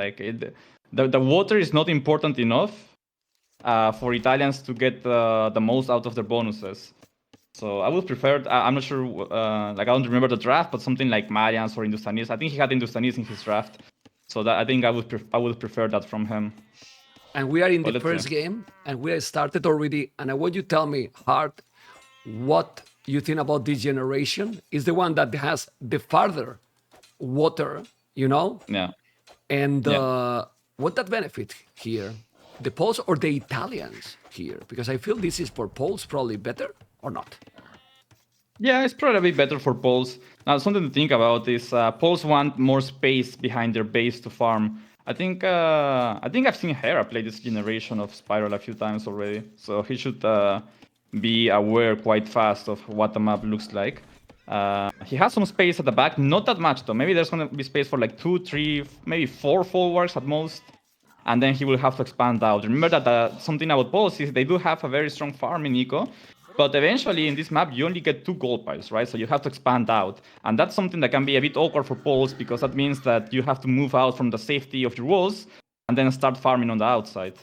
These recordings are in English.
Like the water is not important enough for Italians to get the most out of their bonuses. So I would prefer, I'm not sure, like I don't remember the draft, but something like Marians or Industanis. I think he had Industanis in his draft. So that I think I would prefer that from him. And we are in the first game, and we have started already. And I want you to tell me, Hart, what you think about this generation. Is the one that has the farther water, you know? Yeah. And what that benefit here? The Poles or the Italians here? Because I feel this is for Poles probably better or not. Yeah, it's probably better for Poles. Now, something to think about is Poles want more space behind their base to farm. I think I've seen Hera play this generation of Spiral a few times already, so he should be aware quite fast of what the map looks like. He has some space at the back, not that much though. Maybe there's gonna be space for like 2, 3, maybe 4 forwards at most, and then he will have to expand out. Remember that something about Poles is they do have a very strong farm in Eco. But eventually in this map, you only get 2 gold piles, right? So you have to expand out. And that's something that can be a bit awkward for Poles because that means that you have to move out from the safety of your walls and then start farming on the outside,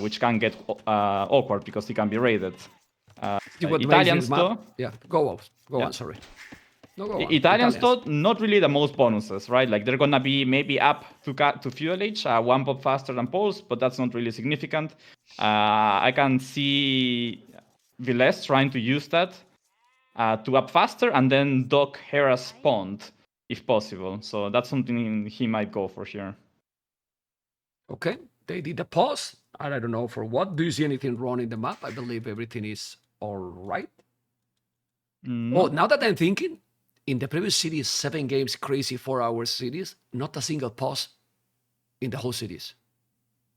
which can get awkward because it can be raided. Italians, though... Yeah, go on, sorry. No, go on. Italians, though, not really the most bonuses, right? Like they're gonna be maybe up to fuel age, 1 pop faster than Poles, but that's not really significant. I can see Villese trying to use that to up faster and then dock Hera's pond if possible. So that's something he might go for here. Okay, they did a pause. I don't know for what. Do you see anything wrong in the map? I believe everything is all right. No. Oh, now that I'm thinking, in the previous series, 7 games, crazy 4-hour series, not a single pause in the whole series.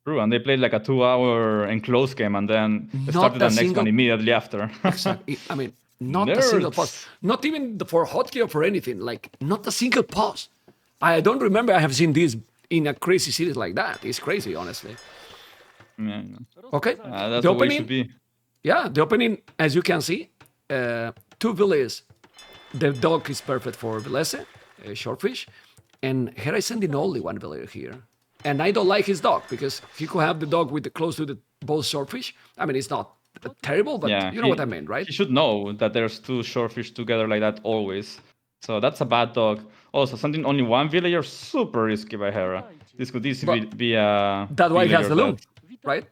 True, and they played like a 2-hour enclosed game and then started the next one immediately after. Exactly. I mean, not a single pause. Not even for hotkey or for anything. Like, not a single pause. I don't remember I have seen this in a crazy series like that. It's crazy, honestly. Yeah. Okay. That's the opening, way it should be. Yeah, the opening, as you can see, 2 Villese. The dog is perfect for Villese, Shortfish. And Hera is sending only 1 villager here. And I don't like his dog because he could have the dog with close to the both Shortfish. I mean, it's not terrible, but you know what I mean, right? He should know that there's 2 Shortfish together like that always. So that's a bad dog. Also, sending only 1 villager, super risky by Hera. This could easily be a... That's why he has the loom, right?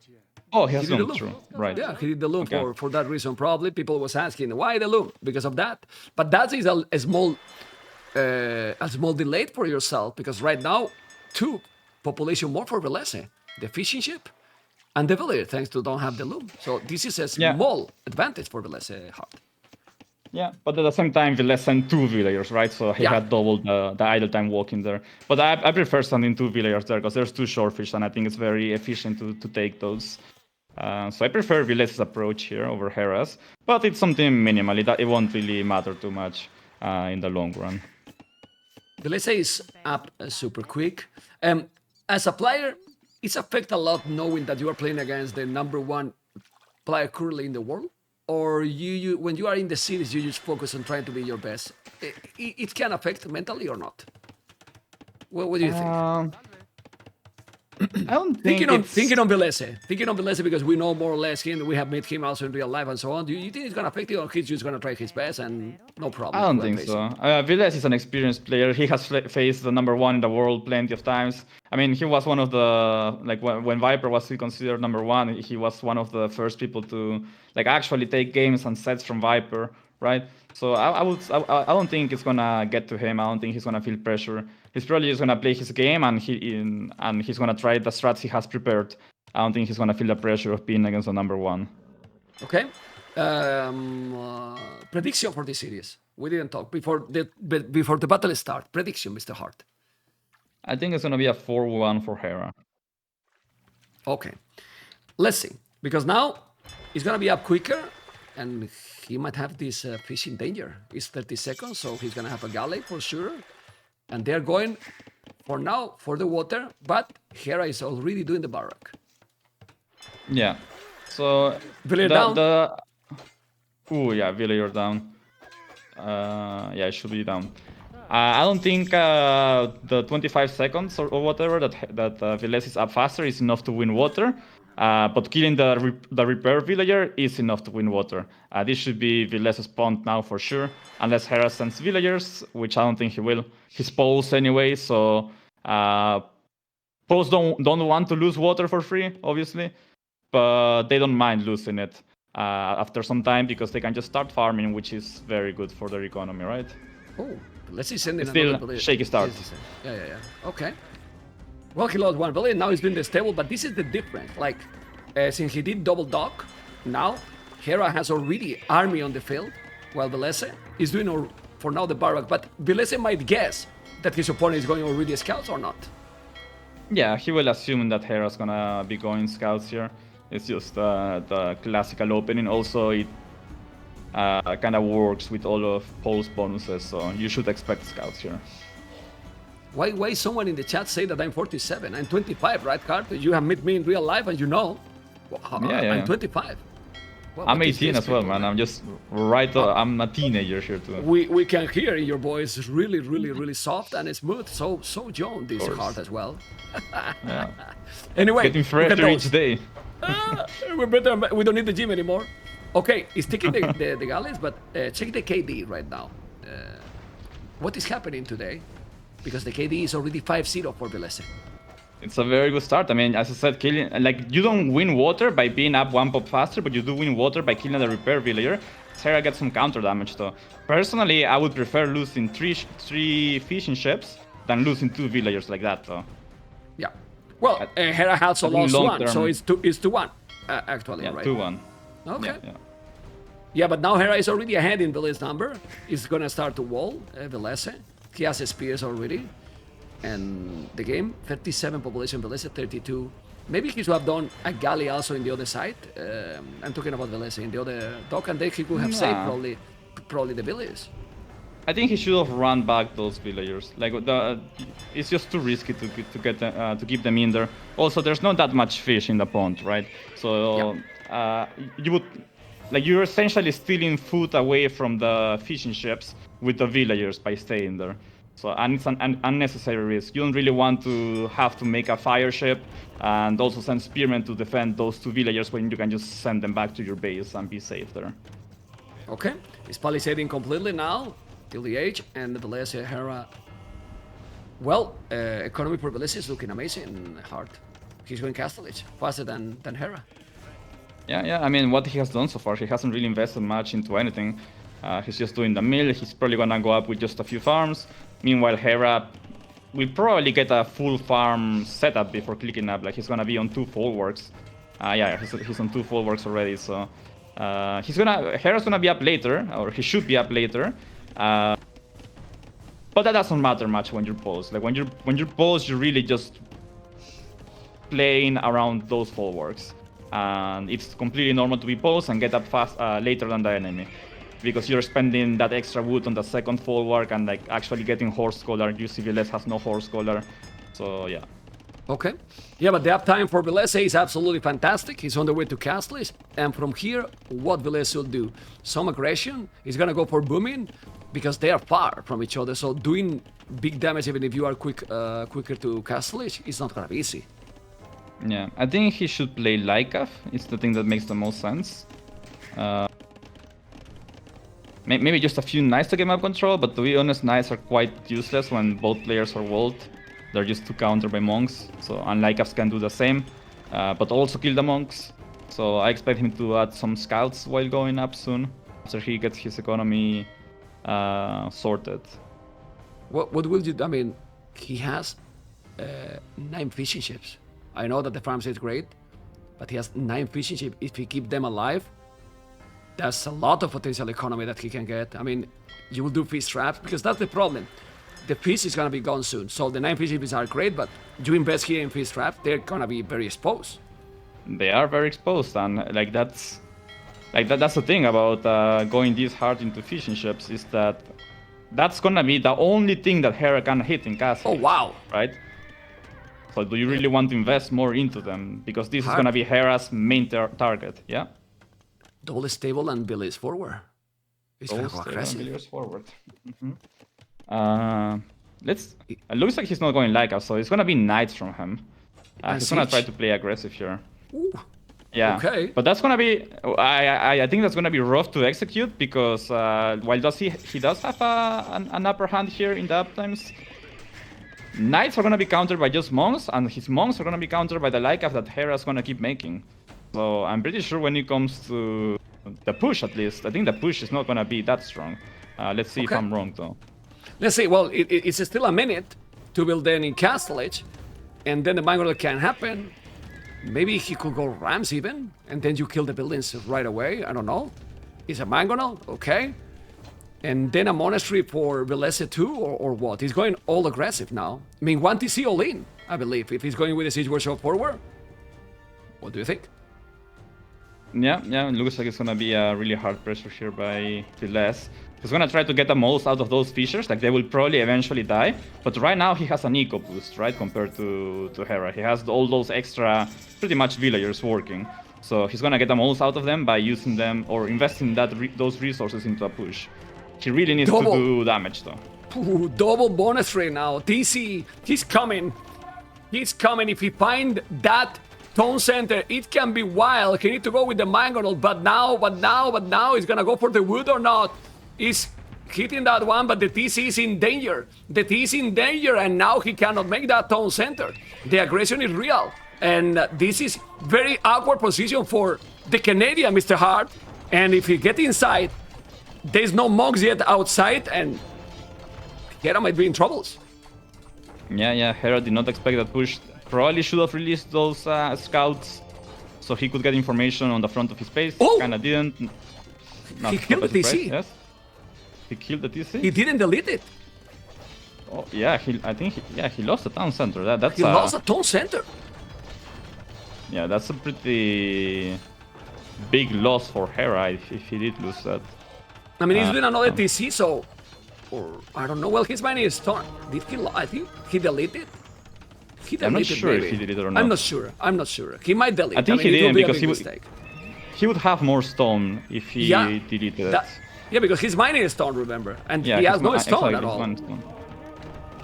Oh, he has the loom, true. Right. Yeah, he did the loom for that reason, probably. People was asking, why the loom? Because of that. But that is a small delay for yourself, because right now, 2 population more for Villese, the fishing ship and the villager, thanks to don't have the loom. So this is a small advantage for Villese Hart. Yeah, but at the same time, Villese sent 2 villagers, right? So he had doubled the idle time walking there. But I prefer sending 2 villagers there because there's 2 Shortfish, and I think it's very efficient to take those. So I prefer Villese's approach here over Hera's, but it's something minimally that it won't really matter too much in the long run. Villese is up super quick. As a player, it's affect a lot knowing that you are playing against the #1 player currently in the world, or you when you are in the series, you just focus on trying to be your best. It can affect mentally or not. What do you think? I don't think thinking on Villese because we know more or less him. We have met him also in real life and so on. Do you think it's gonna affect you, or he's just gonna try his best and no problem? I don't think so. Villese is an experienced player. He has faced the #1 in the world plenty of times. I mean, he was one of the when Viper was still considered #1. He was one of the first people to actually take games and sets from Viper, right? So I don't think it's gonna get to him. I don't think he's gonna feel pressure. He's probably just gonna play his game and he's gonna try the strats he has prepared. I don't think he's gonna feel the pressure of being against the #1. Okay. Prediction for this series. We didn't talk before the battle start. Prediction, Mr. Hart. I think it's gonna be a 4-1 for Hera. Okay. Let's see. Because now it's gonna be up quicker, and he might have this fish in danger. It's 30 seconds, so he's gonna have a galley for sure. And they're going for now for the water, but Hera is already doing the barrack. Yeah. So villager down. Oh yeah, villager down. Yeah, it should be down. I don't think the 25 seconds or whatever that Villese is up faster is enough to win water. But killing the repair villager is enough to win water. This should be Villese's pond now for sure, unless Hera sends villagers, which I don't think he will. He's Poles anyway, so Poles don't want to lose water for free, obviously, but they don't mind losing it after some time because they can just start farming, which is very good for their economy, right? Oh, let's see, sending Still another shaky start. Yeah. Okay. Well, he lost one village, now he's been stable, but this is the difference. Like, since he did double dock, now Hera has already army on the field, while Villese is doing for now the barrack. But Villese might guess that his opponent is going already scouts or not. Yeah, he will assume that Hera's gonna be going scouts here. It's just the classical opening. Also, it kind of works with all of Pole's bonuses, so you should expect scouts here. Why someone in the chat say that I'm 47? I'm 25, right, Cart? You have met me in real life and you know. I'm 25. Well, I'm 18 as well, man. I'm just I'm a teenager here too. We can hear in your voice is really soft and smooth. So John, this Cart as well. Yeah. Anyway, getting fresher each day. We don't need the gym anymore. Okay, he's taking the galleys, but check the KD right now. What is happening today? Because the KD is already 5-0 for Villese. It's a very good start. I mean, as I said, killing you don't win water by being up one pop faster, but you do win water by killing the repair villager. Hera gets some counter damage though. Personally, I would prefer losing three fishing ships than losing 2 villagers like that though. Yeah. Well, Hera has a lost one, so it's 2-1 actually, yeah, right? 2-1. Okay. Yeah. Yeah, but now Hera is already ahead in Villese's number. He's gonna start to wall Villese. He has spears already. And the game, 37 population, Villese 32. Maybe he should have done a galley also in the other side. I'm talking about Villese in the other dock, and then he could have saved probably the village. I think he should have run back those villagers. Like it's just too risky to keep them in there. Also, there's not that much fish in the pond, right? So you're essentially stealing food away from the fishing ships with the villagers by staying there. So, and it's an unnecessary risk. You don't really want to have to make a fire ship and also send spearmen to defend those 2 villagers when you can just send them back to your base and be safe there. Okay, he's palisading completely now till the age, and the Villese Hera. Well, economy for Villese is looking amazing. Hard. He's going Castle Age faster than Hera. Yeah. I mean, what he has done so far, he hasn't really invested much into anything. He's just doing the mill. He's probably gonna go up with just a few farms. Meanwhile, Hera will probably get a full farm setup before clicking up. Like he's gonna be on 2 folwarks. Yeah, he's on 2 folwarks already. So Hera's gonna be up later, or he should be up later. But that doesn't matter much when you're Poles. Like when you're Poles, you're really just playing around those folwarks, and it's completely normal to be Poles and get up fast later than the enemy. Because you're spending that extra wood on the second folwark and like actually getting horse collar. UC Villese has no horse collar, so yeah. Okay. Yeah, but the uptime for Villese is absolutely fantastic. He's on the way to Castles, and from here, what Villese will do? Some aggression. He's gonna go for booming because they are far from each other. So doing big damage, even if you are quicker to Castles, is not gonna be easy. Yeah, I think he should play Lycav. It's the thing that makes the most sense. Maybe just a few knights to get map control, but to be honest, knights are quite useless when both players are walled. They're just too countered by monks, so Lycavs can do the same, but also kill the monks. So I expect him to add some scouts while going up soon, after he gets his economy sorted. What will you do? I mean, he has 9 fishing ships. I know that the farm is great, but he has 9 fishing ships. If he keeps them alive, that's a lot of potential economy that he can get. I mean, you will do fish traps, because that's the problem. The fish is gonna be gone soon. So the 9 fish ships are great, but you invest here in fish traps, they're gonna be very exposed. They are very exposed, and that's the thing about going this hard into fishing ships, is that that's gonna be the only thing that Hera can hit in castle. Oh wow! Right? So do you really want to invest more into them? Because this is gonna be Hera's main target, yeah? Double stable and Villese forward. It's kind of aggressive. Villese forward. Mm-hmm. Let's. It looks like he's not going like us, so it's gonna be knights from him. He's gonna try siege. to play aggressive here. Ooh, Yeah. okay. But that's gonna be. I think that's gonna be rough to execute because while he does have an upper hand here in the uptimes. Knights are gonna be countered by just monks, and his monks are gonna be countered by the Lycaf that Hera's gonna keep making. So I'm pretty sure when it comes to the push, at least, I think the push is not gonna be that strong. Let's see if I'm wrong though. Let's see. Well, it's still a minute to build any castle age, and then the Mangonel can happen. Maybe he could go Rams even, and then you kill the buildings right away. I don't know. It's a Mangonel, okay. And then a monastery for Villese too, or what? He's going all aggressive now. I mean, 1 TC all in, I believe, if he's going with the Siege Workshop forward. What do you think? Yeah, it looks like it's gonna be a really hard pressure here by Villese. He's gonna try to get the most out of those fissures, like they will probably eventually die. But right now he has an eco boost, right, compared to Hera. He has all those extra, pretty much villagers working. So he's gonna get the most out of them by using them or investing those resources into a push. He really needs to do damage though. Ooh, double monastery now. TC, he's coming. He's coming. If he find that Tone Center, it can be wild. He need to go with the Mangonel, but now he's gonna go for the wood or not. He's hitting that one, but the TC is in danger. The TC is in danger, and now he cannot make that Tone Center. The aggression is real, and this is very awkward position for the Canadian, Mr. Hart. And if he get inside, there's no monks yet outside, and Hera might be in troubles. Yeah, Hera did not expect that push. Probably should have released those scouts so he could get information on the front of his base. Oh! Kinda didn't. He killed the TC. Yes. He killed the TC? He didn't delete it. Oh, yeah, I think he lost the town center. That's He lost a Tone Center. Yeah, that's a pretty big loss for Hera if he did lose that. I mean, he's doing another TC, so... Or, I don't know. Well, his money is torn. Did he... I think he deleted. He deleted, I'm not sure maybe. if he did it or not. I'm not sure. He might delete. I think he it didn't will be a because big mistake. he would have more stone if he deleted it. Yeah, because his mining is stone, remember? And Yeah, he has no exactly, stone at all.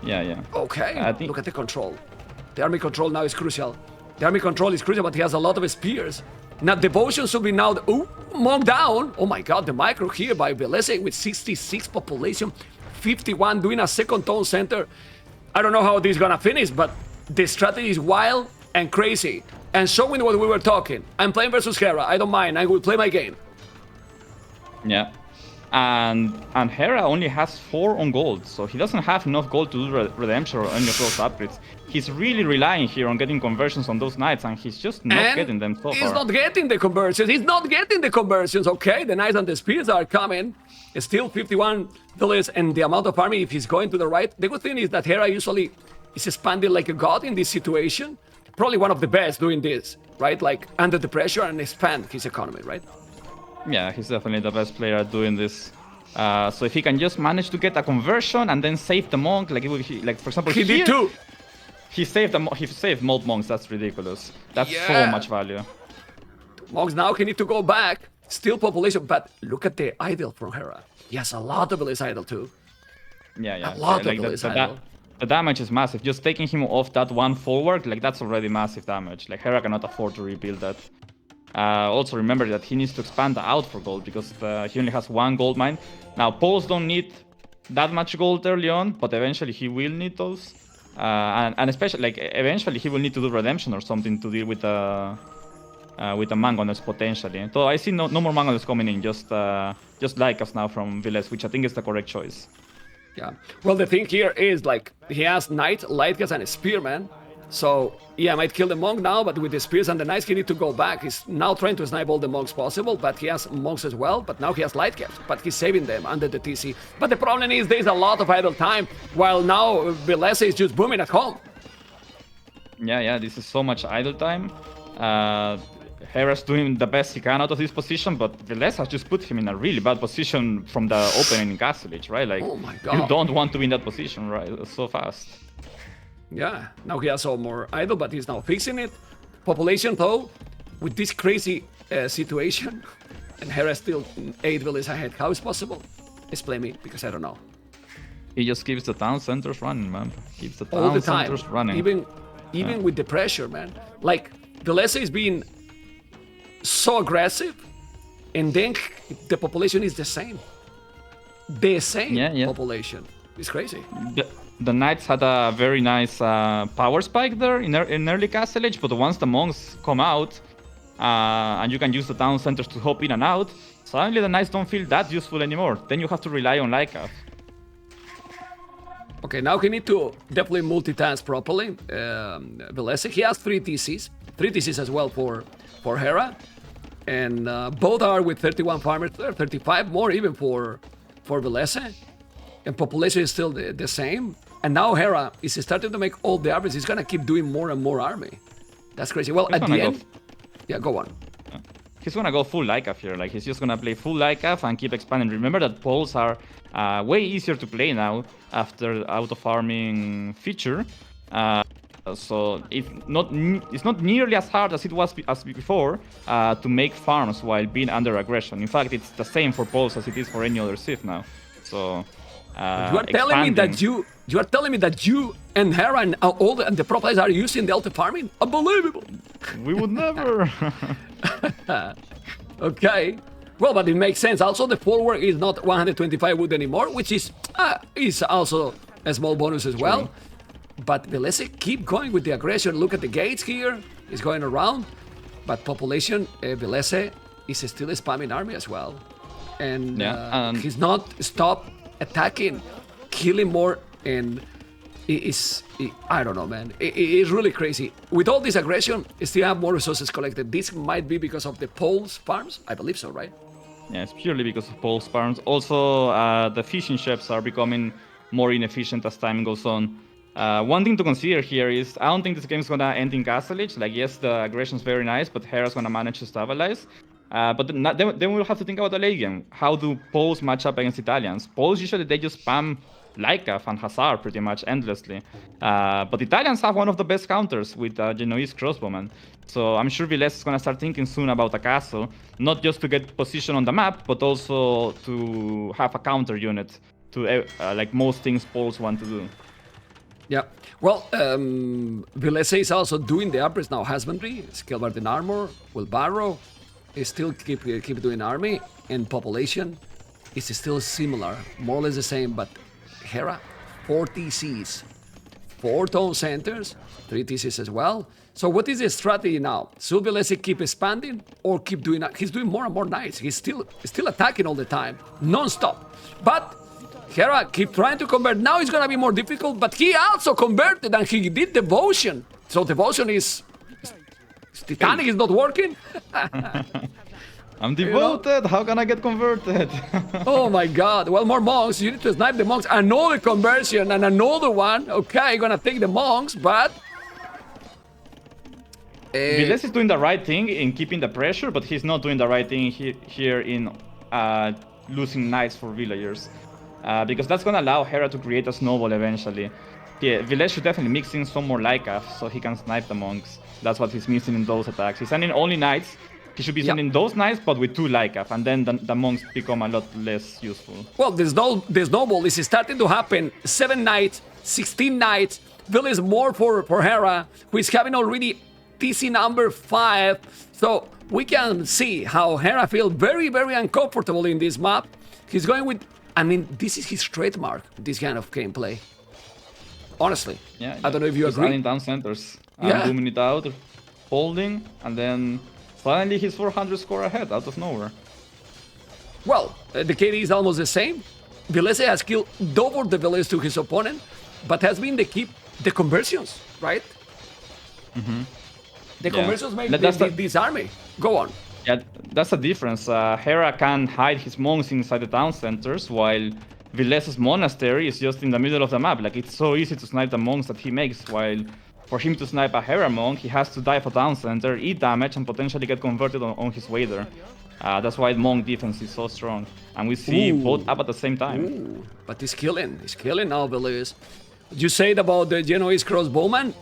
Yeah. Okay, look at the control. The army control now is crucial. The army control is crucial, but he has a lot of spears. Now, devotion should be now... Ooh, monk down! Oh my god, the micro here by Villese with 66 population, 51 doing a second Tone Center. I don't know how this is gonna finish, but the strategy is wild and crazy. And showing what we were talking. I'm playing versus Hera, I don't mind, I will play my game. Yeah. And Hera only has 4 on gold, so he doesn't have enough gold to do redemption or any of those upgrades. He's really relying here on getting conversions on those knights, and he's just not getting them so far. He's not getting the conversions. He's not getting the conversions. Okay, the knights and the spears are coming. It's still 51 dollars, and the amount of army, if he's going to the right. The good thing is that Hera usually is expanding like a god in this situation. Probably one of the best doing this, right? Like under the pressure and expand his economy, right? Yeah, he's definitely the best player at doing this. So if he can just manage to get a conversion and then save the monk, like for example, he did too. He saved mold monks. That's ridiculous. That's so much value. Monks now he need to go back. Still population, but look at the idol from Hera. He has a lot of Villese idol too. Yeah. A lot of Villese idol. The damage is massive. Just taking him off that one forward, like that's already massive damage. Like Hera cannot afford to rebuild that. Also remember that he needs to expand out for gold because he only has 1 gold mine. Now Poles don't need that much gold early on, but eventually he will need those. And especially like eventually he will need to do redemption or something to deal with the Mangonels potentially. So I see no more Mangonels coming in, just like us now from Villese, which I think is the correct choice. Yeah. Well, the thing here is like he has Knight, Lightcast, and a Spearman. So yeah, I might kill the monk now, but with the spears and the knights, he need to go back. He's now trying to snipe all the monks possible, but he has monks as well. But now he has Lightcast, but he's saving them under the TC. But the problem is there's a lot of idle time, while now Villese is just booming at home. Yeah, this is so much idle time. Hera's doing the best he can out of this position, but Villese has just put him in a really bad position from the opening in Castle Age, right? Like, oh my God. You don't want to be in that position, right? So fast. Yeah, now he has some more idle, but he's now fixing it. Population, though, with this crazy situation, and Hera still 8 villages ahead. How is possible? Explain me, because I don't know. He just keeps the town centers running, man. Keeps the All the town time. centers running. Even with the pressure, man. Like, Villese is being so aggressive, and then the population is the same. The same population. It's crazy. The knights had a very nice power spike there in early Castle Age, but once the monks come out, and you can use the town centers to hop in and out, suddenly the knights don't feel that useful anymore. Then you have to rely on Lycav. Okay, now he need to definitely multitask properly. Villese, he has 3 TCs as well for Hera, and both are with 31 farmers there, 35 more even for Villese, and population is still the same. And now Hera is starting to make all the armies. He's gonna keep doing more and more army. That's crazy. Well, at the end, yeah, go on. He's gonna go full Lycav here. Like, he's just gonna play full Lycav and keep expanding. Remember that Poles are way easier to play now after auto-farming feature. So it's not nearly as hard as it was before to make farms while being under aggression. In fact, it's the same for Poles as it is for any other Civ now. So you are telling me that you are telling me that you and Hera and all the pro players are using the auto-farming? Unbelievable! We would never. Okay. Well, but it makes sense. Also, the forward is not 125 wood anymore, which is also a small bonus as well. But Villese keep going with the aggression. Look at the gates here. He's going around. But population, Villese is still spamming army as well. And he's not stopped attacking, killing more, and I don't know, man. It is really crazy. With all this aggression, still have more resources collected. This might be because of the Poles farms. I believe so, right? Yeah, it's purely because of Poles farms. Also, the fishing ships are becoming more inefficient as time goes on. One thing to consider here is I don't think this game is gonna end in Castle Age. Like, yes, the aggression is very nice, but Hera's gonna manage to stabilize. But then we'll have to think about the late game. How do Poles match up against Italians? Poles usually they just spam Lycav and Hazard pretty much endlessly. But Italians have one of the best counters with Genoese crossbowman. So I'm sure Villese is gonna start thinking soon about a castle, not just to get position on the map, but also to have a counter unit to like most things Poles want to do. Yeah. Well, Villese is also doing the upgrades now. Husbandry, Skillbard in armor, Wheelbarrow. Is still keep doing army, and population is still similar, more or less the same, but Hera, 4 TCs, 4 town centers, 3 TCs as well. So what is the strategy now? Should Villese keep expanding or keep doing that? He's doing more and more knights. He's still attacking all the time, non-stop. But Hera keep trying to convert. Now it's gonna be more difficult, but he also converted and he did devotion. So devotion is Titanic is not working. I'm devoted. How can I get converted? Oh my god. Well, more monks. You need to snipe the monks. Another conversion and another one. Okay, gonna take the monks, but Villese is doing the right thing in keeping the pressure, but he's not doing the right thing here in losing knights for villagers. Because that's gonna allow Hera to create a snowball eventually. Yeah, Villese should definitely mix in some more Lycav so he can snipe the monks. That's what he's missing in those attacks. He's sending only knights. He should be sending those knights, but with 2 Lycav, and then the monks become a lot less useful. Well, the snowball is starting to happen. 7 knights, 16 knights. Villese more for Hera, who is having already TC number 5. So we can see how Hera feels very, very uncomfortable in this map. He's going with, I mean, this is his trademark, this kind of gameplay. Honestly, I don't know if you agree. Running down centers, booming it out, holding, and then suddenly he's 400 score ahead out of nowhere. Well, the KD is almost the same. Villese has killed double the village to his opponent, but has been the conversions, right? The conversions make this army. Go on. Yeah, that's the difference. Hera can hide his monks inside the town centers, while Villese's monastery is just in the middle of the map. Like, it's so easy to snipe the monks that he makes, while for him to snipe a Hera monk, he has to dive a town center, eat damage, and potentially get converted on his way there. That's why monk defense is so strong. And we see both up at the same time. But he's killing now, Villese. You said about the Genoese crossbowman,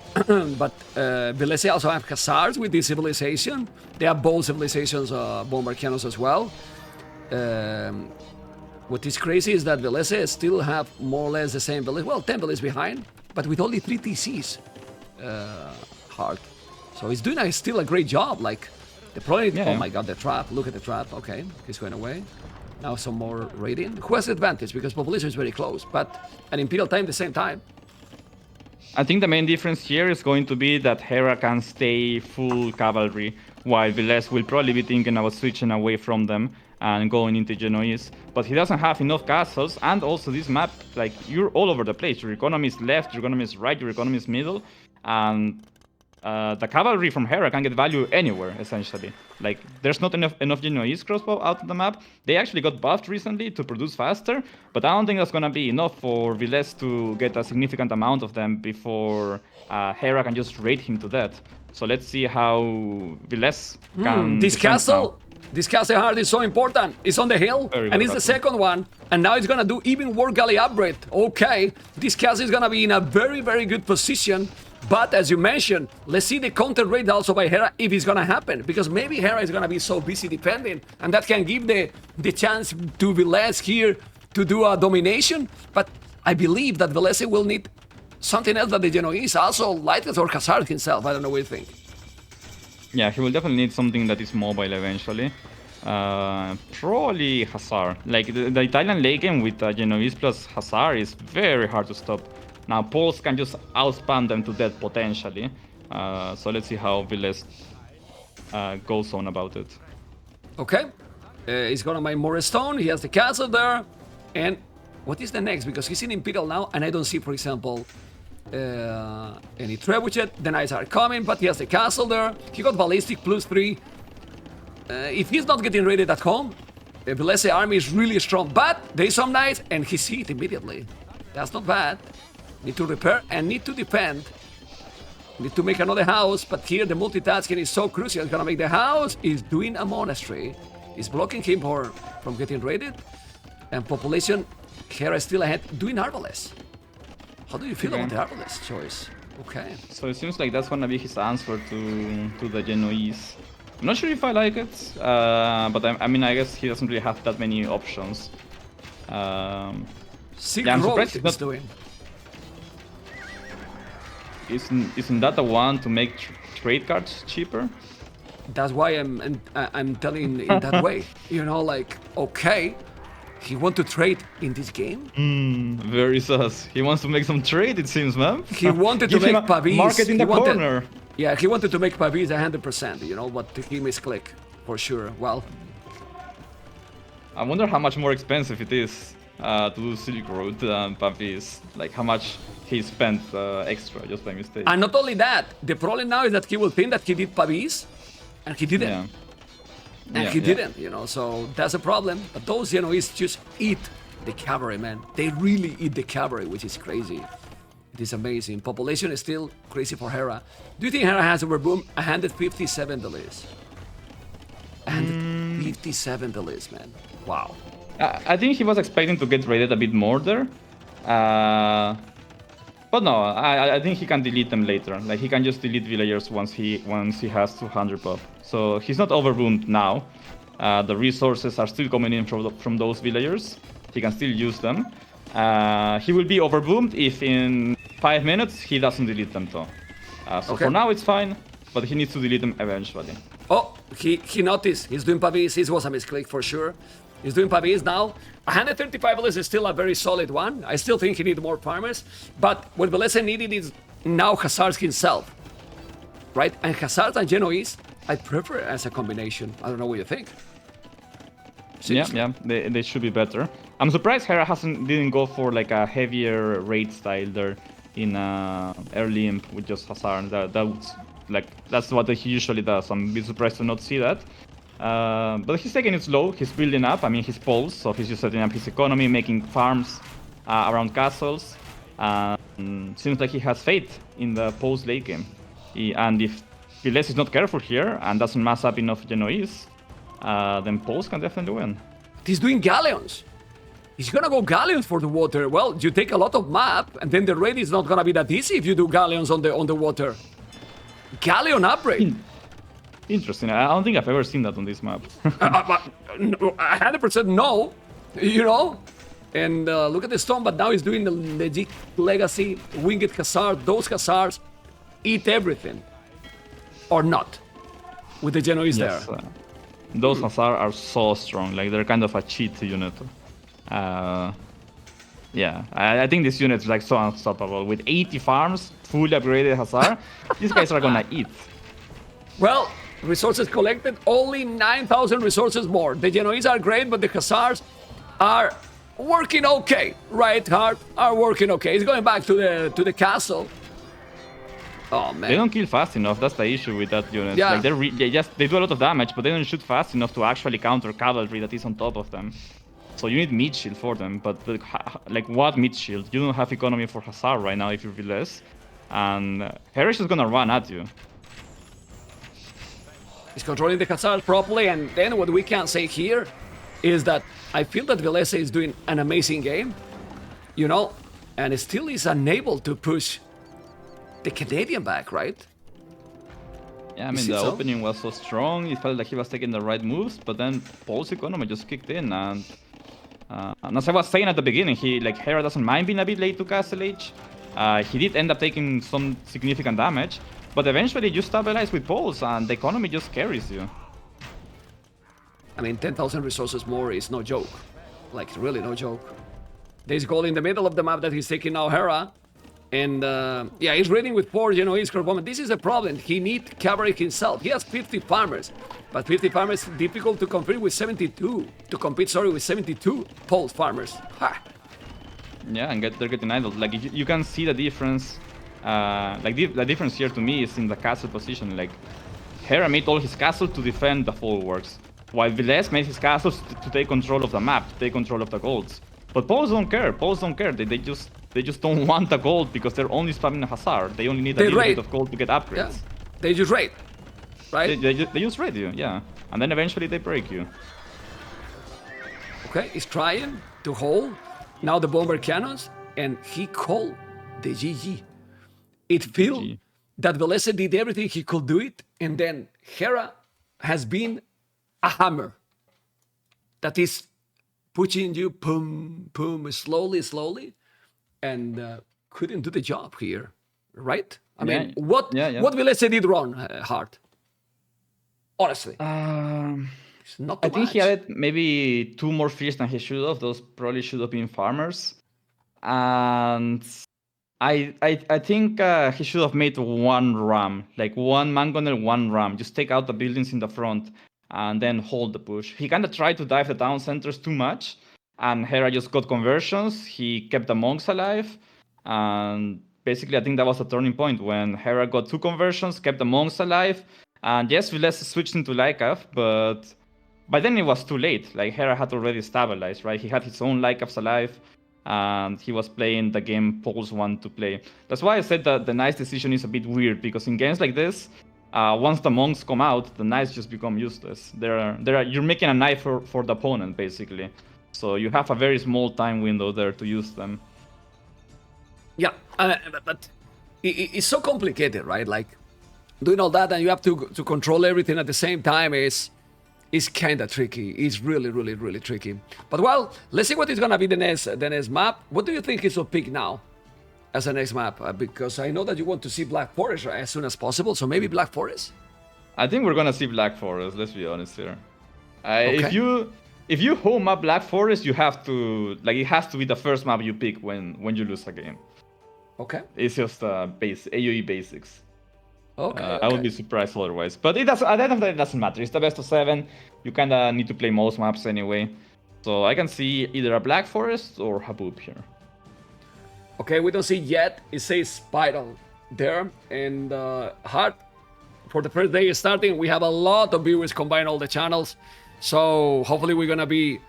but Villese also have Hazards with this civilization. They have both civilizations, bomber cannons as well. What is crazy is that Villese still have more or less the same village. Well, 10 villages behind, but with only 3 TCs hard. So he's doing still a great job. Like, the problem is, oh my god, the trap. Look at the trap. Okay, he's going away. Now some more raiding. Who has the advantage? Because population is very close, but an Imperial time the same time. I think the main difference here is going to be that Hera can stay full cavalry, while Villese will probably be thinking about switching away from them and going into Genoese. But he doesn't have enough castles, and also this map, like, you're all over the place. Your economy is left, your economy is right, your economy is middle, and the cavalry from Hera can get value anywhere, essentially. Like, there's not enough Genoese crossbow out of the map. They actually got buffed recently to produce faster, but I don't think that's gonna be enough for Villese to get a significant amount of them before Hera can just raid him to death. So let's see how Villese can This defend castle, now. this castle hard is so important. It's on the hill, Very and good it's the castle. second one. And now it's gonna do even more galley upgrade. Okay, this castle is gonna be in a very, very good position. But as you mentioned, let's see the counter raid also by Hera if it's gonna happen. Because maybe Hera is gonna be so busy defending, and that can give the chance to Villese here to do a domination. But I believe that Villese will need something else that the Genoese also Lighters or Hazard himself. I don't know what you think. Yeah, he will definitely need something that is mobile eventually. Probably Hazard. Like, the Italian late game with Genoese plus Hazard is very hard to stop. Now, Poles can just outspam them to death potentially. So let's see how Villese goes on about it. Okay, he's gonna mine more stone. He has the castle there. And what is the next? Because he's in Imperial now, and I don't see, for example, any trebuchet. The knights are coming, but he has the castle there. He got ballistic +3. If he's not getting raided at home, the Villese army is really strong. But there is some knights, and he's hit immediately. That's not bad. Need to repair and need to defend. Need to make another house, but here the multitasking is so crucial. He's gonna make the house. He's doing a monastery. He's blocking him from getting raided. And population, Hera is still ahead, doing Arbalest. How do you feel about the Arbalest choice? Okay. So it seems like that's gonna be his answer to the Genoese. I'm not sure if I like it, but I mean, I guess he doesn't really have that many options. Silk I'm Road surprised he's is not doing. Isn't that the one to make trade cards cheaper? That's why I'm telling in that way. You know, like, okay, he want to trade in this game. Very sus. He wants to make some trade, it seems, man. He wanted to Give him make a Pavis. market in the corner. Yeah, he wanted to make Pavis 100%. You know, but he misclick for sure. Well, I wonder how much more expensive it is to do Silk Road than Pavis. Like, how much he spent extra just by mistake. and not only that, the problem now is that he will think that he did Pavis, and he didn't. Yeah. And Yeah, he yeah. didn't, you know, so that's a problem. But those Genoese just eat the cavalry, man. They really eat the cavalry, which is crazy. It is amazing. Population is still crazy for Hera. Do you think Hera has overboomed 157 delays? 157 delays, man. Wow. I think he was expecting to get raided a bit more there. But no, I think he can delete them later. Like, he can just delete villagers once he has 200 buff. So he's not overboomed now. The resources are still coming in from those villagers. He can still use them. He will be overboomed if in 5 minutes he doesn't delete them though. So Okay. for now it's fine, but he needs to delete them eventually. Oh, he noticed. He's doing Pavis. It was a misclick for sure. He's doing Pavis now. 135 Villese is still a very solid one. I still think he needs more farmers. But what Villese needed is now Hazard himself. Right? And Hazard and Genoese, I prefer as a combination. I don't know what you think. Seriously. Yeah, they should be better. I'm surprised Hera didn't go for like a heavier raid style there in early imp with just Hazard. That's what he usually does. I'm a bit surprised to not see that. But he's taking it slow. He's building up. I mean, his poles, so he's just setting up his economy, making farms around castles. Seems like he has faith in the post late game. And if Villese is not careful here and doesn't mass up enough Genoese, then Poles can definitely win. He's doing galleons. He's gonna go galleons for the water. Well, you take a lot of map, and then the raid is not gonna be that easy if you do galleons on the water. Galleon upgrade. Interesting. I don't think I've ever seen that on this map. 100% no. you know? And look at the stone, but now he's doing the legit legacy, winged Hussars. Those Hussars eat everything. Or not. With the Genoese Yes, there. those Hussar are so strong. Like they're kind of a cheat unit. Yeah, I think this unit is like so unstoppable. With 80 farms, fully upgraded Hussar, these guys are gonna eat. Well, resources collected, only 9,000 resources more. The Genoese are great, but the Hussars are working okay. Right, Hart? Are working okay. He's going back to the castle. Oh man. They don't kill fast enough. That's the issue with that unit. Yeah. Like they do a lot of damage, but they don't shoot fast enough to actually counter cavalry that is on top of them. So you need mid shield for them. But like what mid shield? You don't have economy for Hussar right now if you're Villese, and Hera is just gonna run at you. He's controlling the Hussars properly, and then what we can say here is that I feel that Villese is doing an amazing game, you know, and still is unable to push the Canadian back, right? Yeah, I mean, the opening was so strong, it felt like he was taking the right moves, but then Paul's economy just kicked in, and as I was saying at the beginning, Hera doesn't mind being a bit late to Castle Age. He did end up taking some significant damage, but eventually you stabilize with Pulse, and the economy just carries you. I mean, 10,000 resources more is no joke. Like, really no joke. There's gold in the middle of the map that he's taking now, Hera. And yeah, he's raiding with 4 Genoese Corpsmen. This is the problem. He needs cavalry himself. He has 50 farmers, but 50 farmers difficult to compete with 72. To compete, sorry, with 72 Pulse farmers. Ha! Yeah, and they're getting idle. Like you can see the difference. The difference here to me is in the castle position. Like Hera made all his castles to defend the folwarks, while Villese made his castles to take control of the map, to take control of the golds. But Poles don't care. Poles don't care. They just don't want the gold because they're only spamming a Hussar. They only need a little bit of gold to get upgrades. Yeah. They just raid, right? They just raid you, yeah. And then eventually they break you. Okay, he's trying to hold now the bomber cannons, and he called the GG. It feels that Villese did everything he could do it, and then Hera has been a hammer that is pushing you, boom, boom, slowly, and couldn't do the job here, right? I mean, what Villese did wrong, Hart? Honestly, it's not too I think much. he had maybe 2 more fears than he should have. Those probably should have been farmers, and I think he should have made 1 ram, like 1 mangonel, 1 ram. Just take out the buildings in the front and then hold the push. He kind of tried to dive the town centers too much, and Hera just got conversions. He kept the monks alive, and basically I think that was a turning point when Hera got 2 conversions, kept the monks alive, and yes, Villese switched into Lycav, but by then it was too late. Like Hera had already stabilized, right? He had his own Lycavs alive, and he was playing the game Pulse wanted to play. That's why I said that the Knights decision is a bit weird, because in games like this, once the monks come out, the Knights just become useless. You're making a knife for the opponent, basically. So you have a very small time window there to use them. Yeah, but it's so complicated, right? Like, doing all that and you have to control everything at the same time is kind of tricky. It's really tricky. But well, let's see what is gonna be the next map. What do you think is will pick now as a next map? Because I know that you want to see Black Forest as soon as possible. So maybe Black Forest. I think we're gonna see Black Forest. Let's be honest here. Okay. If you home up Black Forest, you have to it has to be the first map you pick when you lose a game. Okay. It's just AoE basics. Okay, I would be surprised otherwise. But at the end of the day, it doesn't matter. It's the best of 7. You kind of need to play most maps anyway. So I can see either a Black Forest or Haboob here. Okay, we don't see yet. It says Spiral there. And Hard, for the first day starting, we have a lot of viewers combine all the channels. So hopefully we're gonna be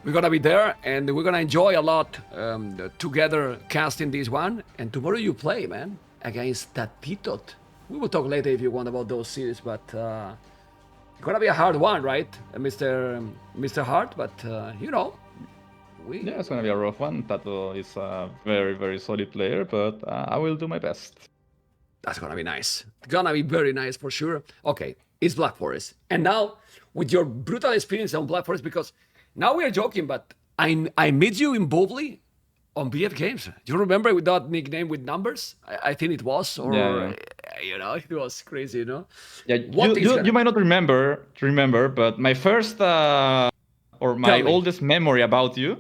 there, and we're gonna enjoy a lot together casting this one. And tomorrow you play, man, against that Pitot. We will talk later if you want about those series, but it's gonna be a hard one, right, Mr. Hart? But you know, yeah, it's gonna be a rough one. Tato is a very solid player, but I will do my best. That's gonna be nice. It's gonna be very nice for sure. Okay, it's Black Forest, and now with your brutal experience on Black Forest, because now we are joking, but I met you in Bobli on BF Games. Do you remember with that nickname with numbers? I think it was, or Yeah. you know, it was crazy, you know. Yeah, What is you might not remember, but my first or my Tell me. oldest memory about you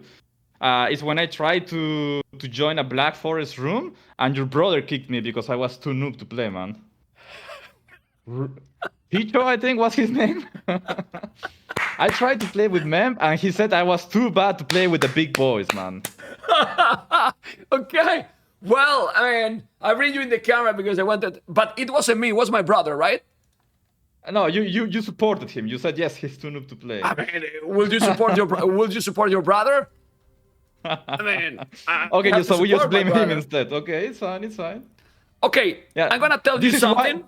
is when I tried to join a Black Forest room and your brother kicked me because I was too noob to play, man. Picho, I think was his name. I tried to play with Mem and he said I was too bad to play with the big boys, man. Okay. Well, I mean, I bring you in the camera because I wanted, but it wasn't me. It was my brother, right? No, you supported him. You said yes, he's too noob to play. I mean, will you support your will you support your brother? I mean, I Okay, have to so we just support my blame him brother. instead. Okay, it's fine, it's fine. Okay, Yeah, I'm gonna tell you this is why- something.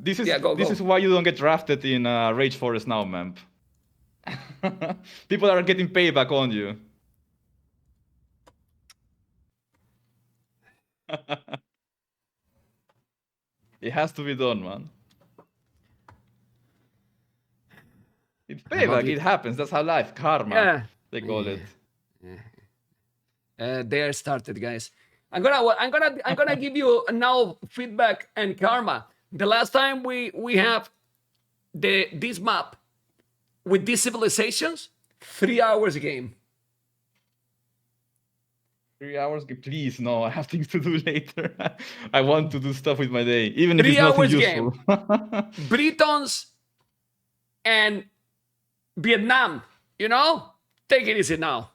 This is Yeah, go. this is why you don't get drafted in Rage Forest now, man. People are getting payback on you. It has to be done, man. It's payback. It happens. That's how life, karma, Yeah. they call it. There started, guys. I'm gonna give you now feedback and karma. The last time we have this map with these civilizations, 3 hours game. 3 hours? Please, no. I have things to do later. I want to do stuff with my day, even if 3 it's nothing hours useful. game. Britons and Vietnam. You know, take it easy now.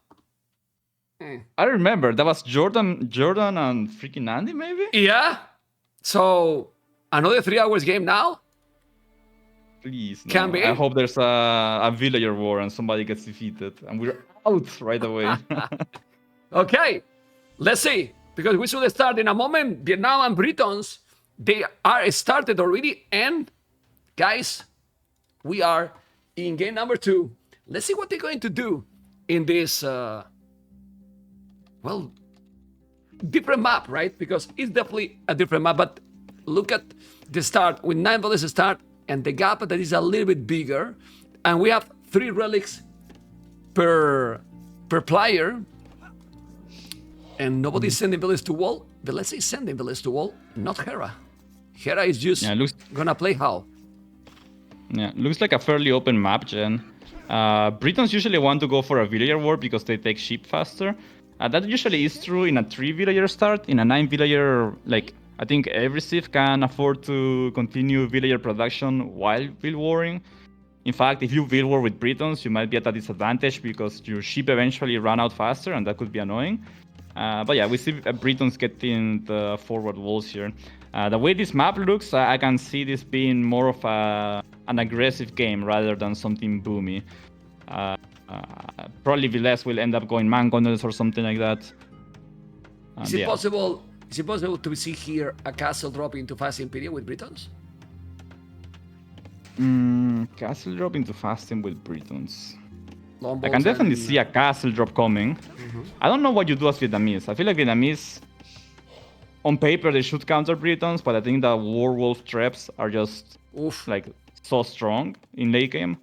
I remember that was Jordan and freaking Andy, maybe. Yeah. So another 3 hours game now. Please, no. Can be. I hope there's a villager war and somebody gets defeated and we're out right away. Okay, let's see. Because we should start in a moment. Vietnam and Britons, they are started already. And guys, we are in game number 2. Let's see what they're going to do in this, well, different map, right? Because it's definitely a different map. But look at the start with 9 Villese start and the gap that is a little bit bigger. And we have 3 relics per player. And nobody's sending Villese to wall. Villese is sending Villese to wall, not Hera. Hera is just gonna play how? Yeah, looks like a fairly open map, Jen. Britons usually want to go for a villager war because they take sheep faster. That usually is true in a 3 villager start. In a 9 villager, like, I think every civ can afford to continue villager production while vill warring. In fact, if you vill war with Britons, you might be at a disadvantage because your sheep eventually run out faster and that could be annoying. But yeah, we see Britons getting the forward walls here. The way this map looks, I can see this being more of an aggressive game rather than something boomy. Probably Villese will end up going mangonels or something like that. Is it possible? Is it possible to see here a castle drop into Fast Imperium with Britons? Castle drop into Fasting with Britons. Longbows I can definitely see a castle drop coming. I don't know what you do as Vietnamese. I feel like Vietnamese, on paper, they should counter Britons, but I think the Warwolf traps are just like so strong in late game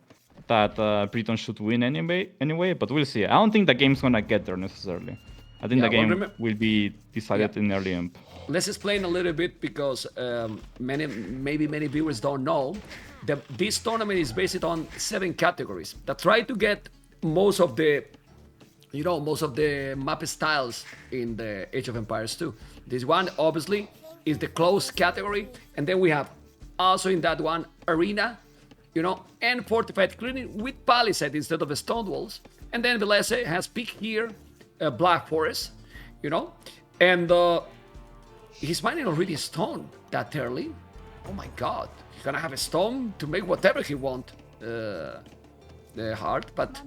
that Britons should win anyway. But we'll see. I don't think the game's gonna get there necessarily. I think the game will be decided in early imp. Let's explain a little bit because many viewers don't know that this tournament is based on 7 categories that try to get most of the map styles in the Age of Empires 2. This one obviously is the close category, and then we have also in that one arena, and fortified clearing with palisade instead of stone walls. And then Villese has picked here Black Forest, and he's mining already stone that early. Oh my god, he's gonna have a stone to make whatever he want. The heart, but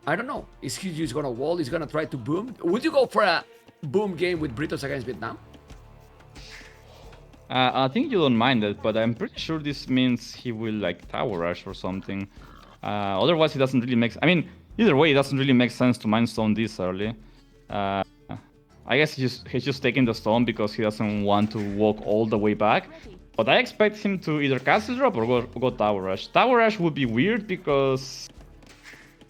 I don't know. Is he just gonna wall? He's gonna try to boom? Would you go for a boom game with Britons against Vietnam? I think you don't mind it, but I'm pretty sure this means he will like tower rush or something. Otherwise, it doesn't really make. I mean, either way, it doesn't really make sense to mine stone this early. I guess he's just taking the stone because he doesn't want to walk all the way back. But I expect him to either castle drop or go tower rush. Tower rush would be weird because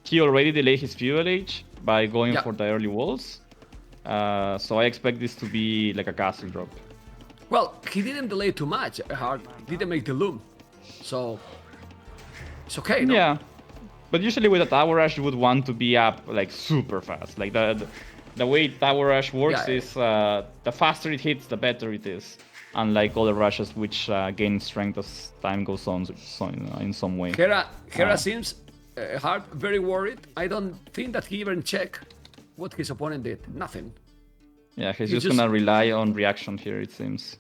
he already delayed his fuel age, by going Yeah. for the early walls. So I expect this to be like a castle drop. Well, he didn't delay too much. Hard didn't make the loom, so it's okay. No? Yeah, but usually with a tower rush, you would want to be up like super fast. Like the way tower rush works Yeah. is the faster it hits, the better it is. Unlike other rushes, which gain strength as time goes on, so in some way. Hera seems Hard very worried. I don't think that he even checked what his opponent did. Nothing. Yeah, he's He just just- gonna rely on reaction here, it seems.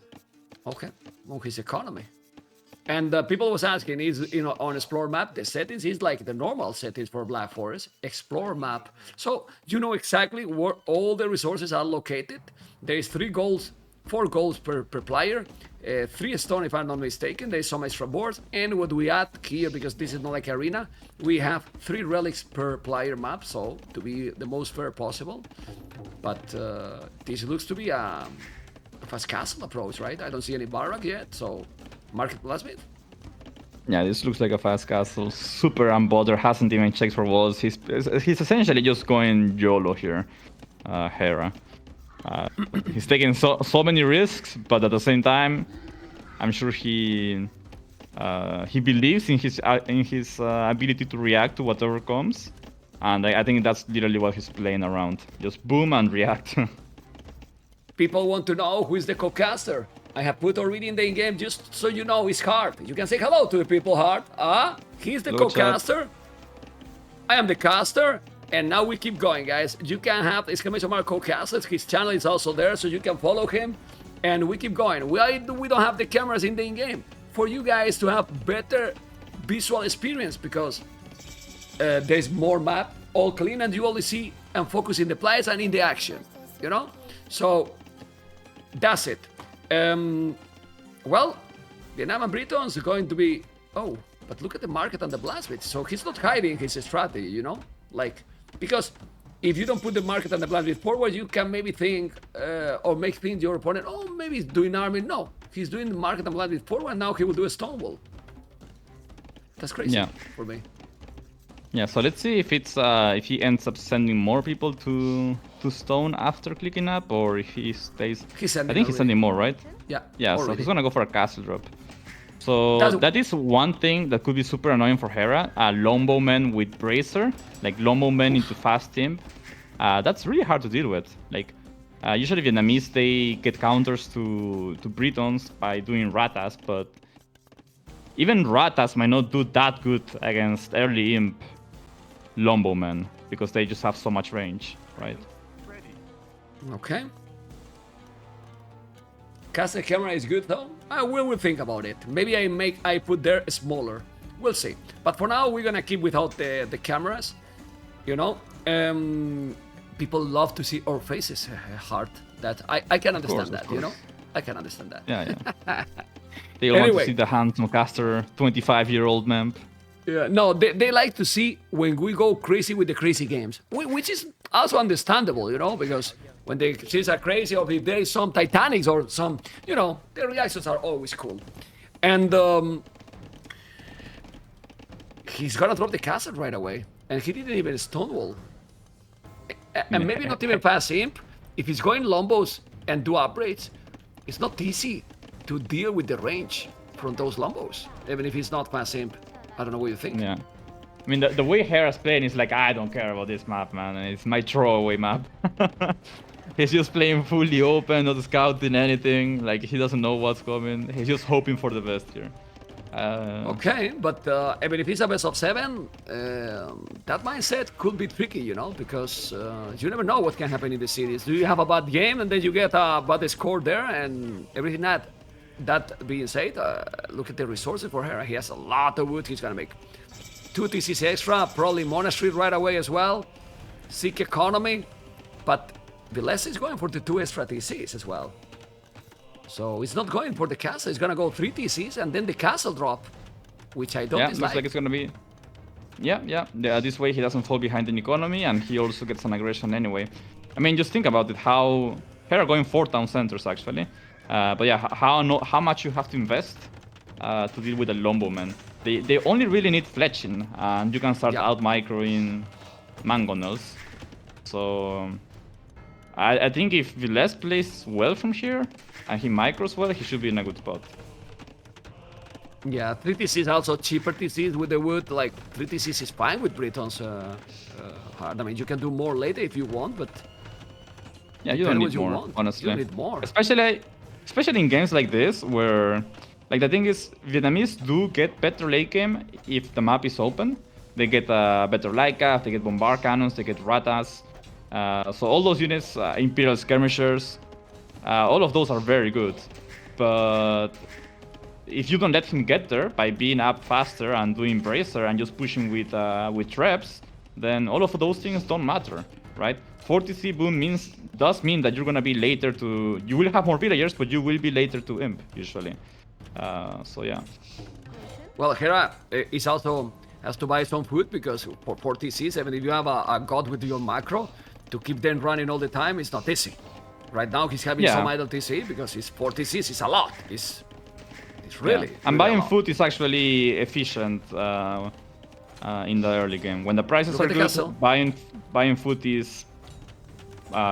Okay, on his economy. And people was asking, is on Explore map the settings is like the normal settings for Black Forest Explore map. So you know exactly where all the resources are located. There is 4 goals per player, 3 stone if I'm not mistaken. There is some extra boards, and what we add here, because this is not like arena, we have 3 relics per player map. So to be the most fair possible. But this looks to be a fast castle approach, right? I don't see any barrack yet, so market plasmid. Yeah, this looks like a fast castle. Super unbothered, hasn't even checked for walls. He's essentially just going YOLO here, Hera. He's taking so many risks, but at the same time, I'm sure he believes in his ability to react to whatever comes, and I think that's literally what he's playing around. Just boom and react. People want to know who is the co-caster. I have put already in the in-game just so you know it's Hard. You can say hello to the people, Hard. He's the Hello, chat. co-caster. I am the caster. And now we keep going, guys. You can have exclamation mark co-casters. His channel is also there, so you can follow him. And we keep going. We don't have the cameras in the in-game for you guys to have better visual experience, because there's more map, all clean, and you only see and focus in the players and in the action, you know? So that's it. Well, the Naman Britons are going to be... Oh, but look at the market and the blast bit. So he's not hiding his strategy, you know? Like, because if you don't put the market and the blast bit forward, you can maybe think or make think your opponent, oh, maybe he's doing army. No, he's doing the market and blast bit forward. Now he will do a stone wall. That's crazy for me. Yeah, so let's see if it's if he ends up sending more people to stone after clicking up, or if he stays. He's sending I think he's already. sending more, right? Yeah. Yeah, so already. he's gonna go for a castle drop. So that is one thing that could be super annoying for Hera. Lombo men with Bracer, like Lombo men into fast imp. That's really hard to deal with. Like usually Vietnamese, they get counters to Britons by doing Ratas, but even Ratas might not do that good against early imp Lombo men, because they just have so much range, right? Okay. Caster camera is good though. We will think about it. Maybe I put there smaller. We'll see. But for now, we're gonna keep without the cameras. You know, people love to see our faces. Hard. That I can understand that. You know, I can understand that. Yeah. They want Anyway. to see the handsome caster, 25-year-old memp. Yeah, no, they like to see when we go crazy with the crazy games, which is also understandable, you know, because when the series are crazy, or if there is some Titanics or some, you know, the reactions are always cool. And he's gonna drop the castle right away, and he didn't even stonewall. And maybe not even pass imp. If he's going Lombos and do upgrades, it's not easy to deal with the range from those Lombos, even if he's not pass imp. I don't know what you think. Yeah. I mean, the way Hera's playing is like, I don't care about this map, man. It's my throwaway map. He's just playing fully open, not scouting anything. Like, he doesn't know what's coming. He's just hoping for the best here. Okay, but even if it's a best of 7, that mindset could be tricky, you know, because you never know what can happen in the series. Do you have a bad game and then you get a bad score there and everything that... That being said, look at the resources for Hera. He has a lot of wood. He's gonna make 2 TCs extra, probably Monastery right away as well. Seek economy, but Villese is going for the 2 extra TCs as well. So it's not going for the castle. It's gonna go 3 TCs and then the castle drop, which I don't yeah, dislike. looks like it's gonna be... Yeah. This way he doesn't fall behind in economy, and he also gets an aggression anyway. I mean, just think about it, how... Hera going 4 town centers, actually. But yeah, how much you have to invest to deal with the Lombo men. They only really need fletching, and you can start out microing mangonels. So I think if Villese plays well from here and he micros well, he should be in a good spot. Yeah, 3 TCs also cheaper TCs with the wood. Like 3 TCs is fine with Britons hard. I mean, you can do more later if you want, but yeah, you don't need more, want. honestly. You need more. Especially in games like this, where like the thing is, Vietnamese do get better late game if the map is open. They get better Leica, they get bombard cannons, they get ratas. So all those units, Imperial skirmishers, all of those are very good. But if you don't let him get there by being up faster and doing bracer and just pushing with traps, then all of those things don't matter, right? 40C boon does mean that you're gonna be later to. You will have more villagers, but you will be later to imp usually. So yeah. Well, Hera is also has to buy some food because for 40 Cs, even if you have a god with your macro, to keep them running all the time, it's not easy. Right now, he's having some idle TC because his 40 Cs is a lot. It's really. Yeah. And buying food is actually efficient in the early game. When the prices are good, buying food is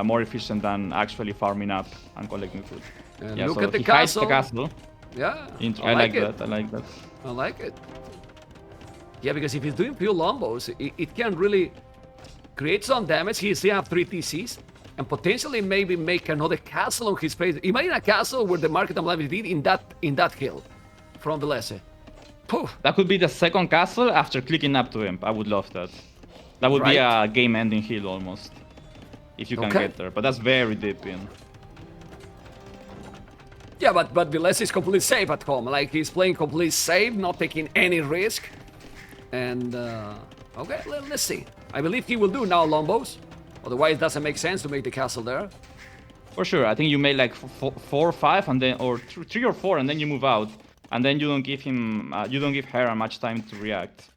more efficient than actually farming up and collecting food. Yeah, look at the castle. Yeah, I like that. I like that. I like it. Yeah, because if he's doing pure lombos, it can really create some damage. He still have 3 TCs and potentially maybe make another castle on his face. Imagine a castle where the Market and Life did in that hill from Villese. Poof. That could be the second castle after clicking up to imp. I would love that. That would be a game-ending hill almost, if you can get there. But that's very deep in. Yeah, but Villese is completely safe at home. Like, he's playing completely safe, not taking any risk. And, okay, let's see. I believe he will do now Lombos. Otherwise, it doesn't make sense to make the castle there. For sure. I think you made like 4 or 5, and then, or 3 or 4, and then you move out. And then you don't give him, you don't give Hera much time to react.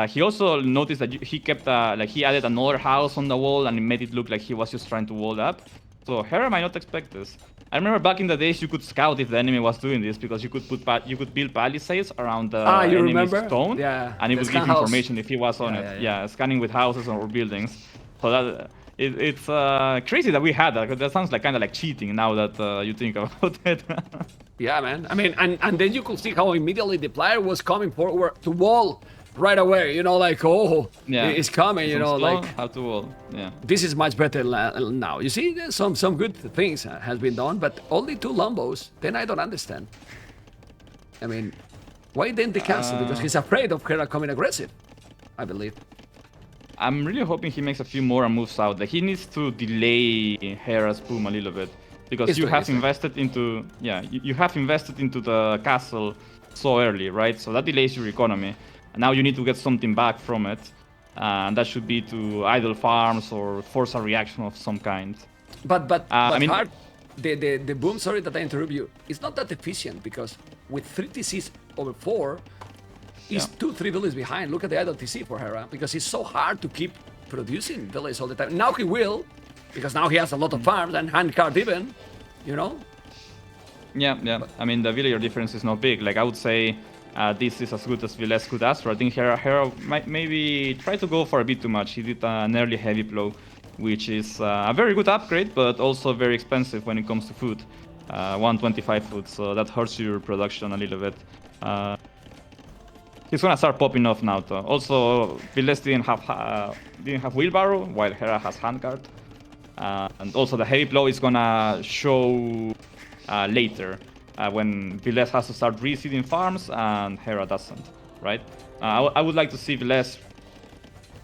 He also noticed that he kept, like he added another house on the wall, and it made it look like he was just trying to wall up. So Hera might not expect this. I remember back in the days you could scout if the enemy was doing this because you could build palisades around the enemy's stone, and it would give information if he was on it. Yeah, scanning with houses or buildings. So that it's crazy that we had that. Because that sounds like kind of like cheating now that you think about it. Yeah, man. I mean, and then you could see how immediately the player was coming forward to wall right away. You know, like it's coming. You know, like how to wall. Yeah. This is much better now. You see, there's some good things has been done, but only 2 Lombos. Then I don't understand. I mean, why didn't the castle? Because he's afraid of Hera coming aggressive, I believe. I'm really hoping he makes a few more and moves out. Like he needs to delay Hera's boom a little bit because you have invested into you have invested into the castle so early, right? So that delays your economy. And now you need to get something back from it, and that should be to idle farms or force a reaction of some kind. But I mean, the boom. Sorry that I interrupt you. It's not that efficient because with 3 TCs over 4. He's 2-3 villages behind. Look at the idle TC for Hera because it's so hard to keep producing villages all the time. Now he will, because now he has a lot of farms and handcart even, you know? Yeah. I mean, the villager difference is not big. Like, I would say this is as good as Villese could ask for. I think Hera might maybe try to go for a bit too much. He did an early heavy blow, which is a very good upgrade, but also very expensive when it comes to food. 125 food, so that hurts your production a little bit. He's gonna start popping off now, though. Also, Villese didn't have wheelbarrow, while Hera has handcart. And also, the heavy blow is gonna show later when Villese has to start reseeding farms and Hera doesn't, right? I would like to see Villese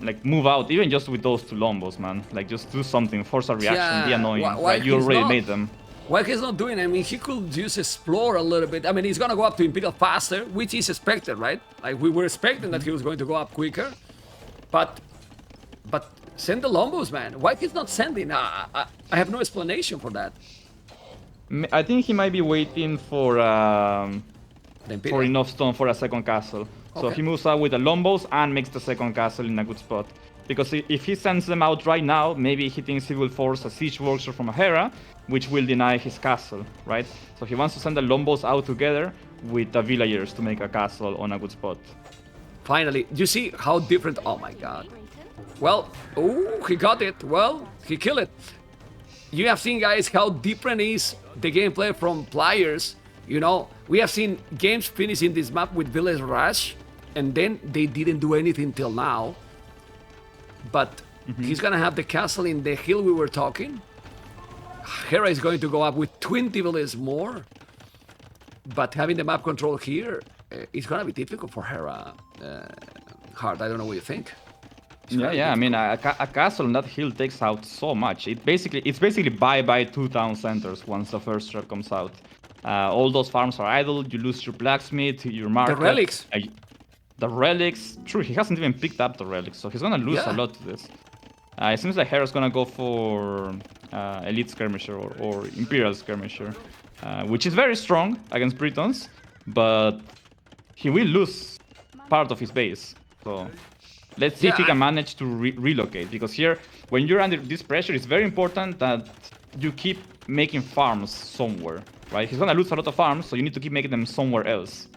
like move out, even just with those 2 Lombos, man. Like just do something, force a reaction, be annoying. Right? You already made them. Why he's not doing it? I mean, he could just explore a little bit. I mean, he's gonna go up to Imperial faster, which is expected, right? Like, we were expecting that he was going to go up quicker. But send the Lombos, man. Why he's not sending? I have no explanation for that. I think he might be waiting for enough stone for a second castle. So he moves out with the Lombos and makes the second castle in a good spot. Because if he sends them out right now, maybe he thinks he will force a siege workshop from a Hera, which will deny his castle, right? So he wants to send the Lombos out together with the villagers to make a castle on a good spot. Finally, you see how different... Oh my god. Well, oh, he got it. Well, he killed it. You have seen, guys, how different is the gameplay from players. You know, we have seen games finish in this map with Village Rush, and then they didn't do anything till now. But he's gonna have the castle in the hill we were talking. Hera is going to go up with 20 villages more. But having the map control here is gonna be difficult for Hera. Hard, I don't know what you think. Yeah. I mean, a castle on that hill takes out so much. It's basically bye 2 town centers once the first threat comes out. All those farms are idle. You lose your blacksmith, your market. The relics. The relics. True, he hasn't even picked up the relics, so he's gonna lose a lot to this. It seems like Hera's gonna go for Elite Skirmisher or Imperial Skirmisher, which is very strong against Britons, but he will lose part of his base. So let's see if he can manage to relocate, because here, when you're under this pressure, it's very important that you keep making farms somewhere, right? He's gonna lose a lot of farms, so you need to keep making them somewhere else.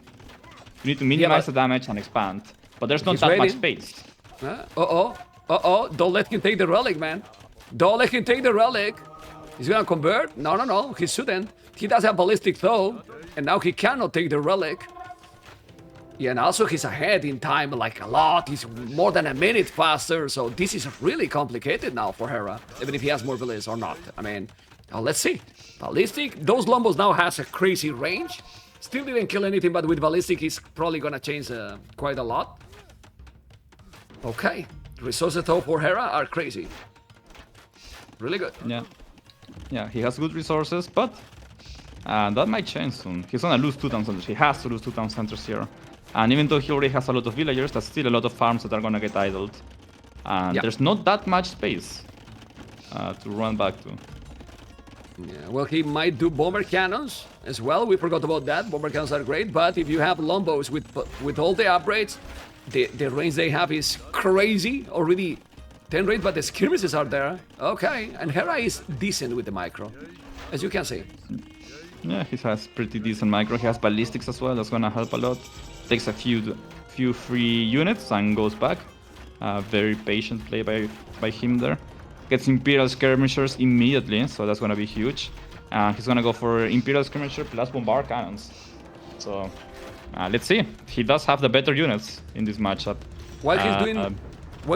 You need to minimize the damage and expand, but there's not that much space. Don't let him take the relic, man. Don't let him take the relic. He's gonna convert? No, he shouldn't. He does have ballistic though, and now he cannot take the relic. Yeah, and also he's ahead in time like a lot. He's more than a minute faster, so this is really complicated now for Hera, even if he has more villages or not. I mean, let's see. Ballistic, those Lombos now has a crazy range. Still didn't kill anything, but with ballistic he's probably gonna change quite a lot. Okay, resources though for Hera are crazy. Really good. Yeah, he has good resources, but that might change soon. He's gonna lose 2 town centers. He has to lose 2 town centers here. And even though he already has a lot of villagers, there's still a lot of farms that are gonna get idled. And there's not that much space to run back to. Yeah, well, he might do bomber cannons as well. We forgot about that. Bomber cannons are great, but if you have Lombos with all the upgrades, the range they have is crazy. Already 10 range, but the skirmishes are there. Okay, and Hera is decent with the micro, as you can see. Yeah, he has pretty decent micro. He has ballistics as well. That's gonna help a lot. Takes a few free units and goes back. Very patient play by him there. Gets Imperial Skirmishers immediately, so that's gonna be huge. He's gonna go for Imperial Skirmisher plus Bombard Cannons. So let's see. He does have the better units in this matchup. While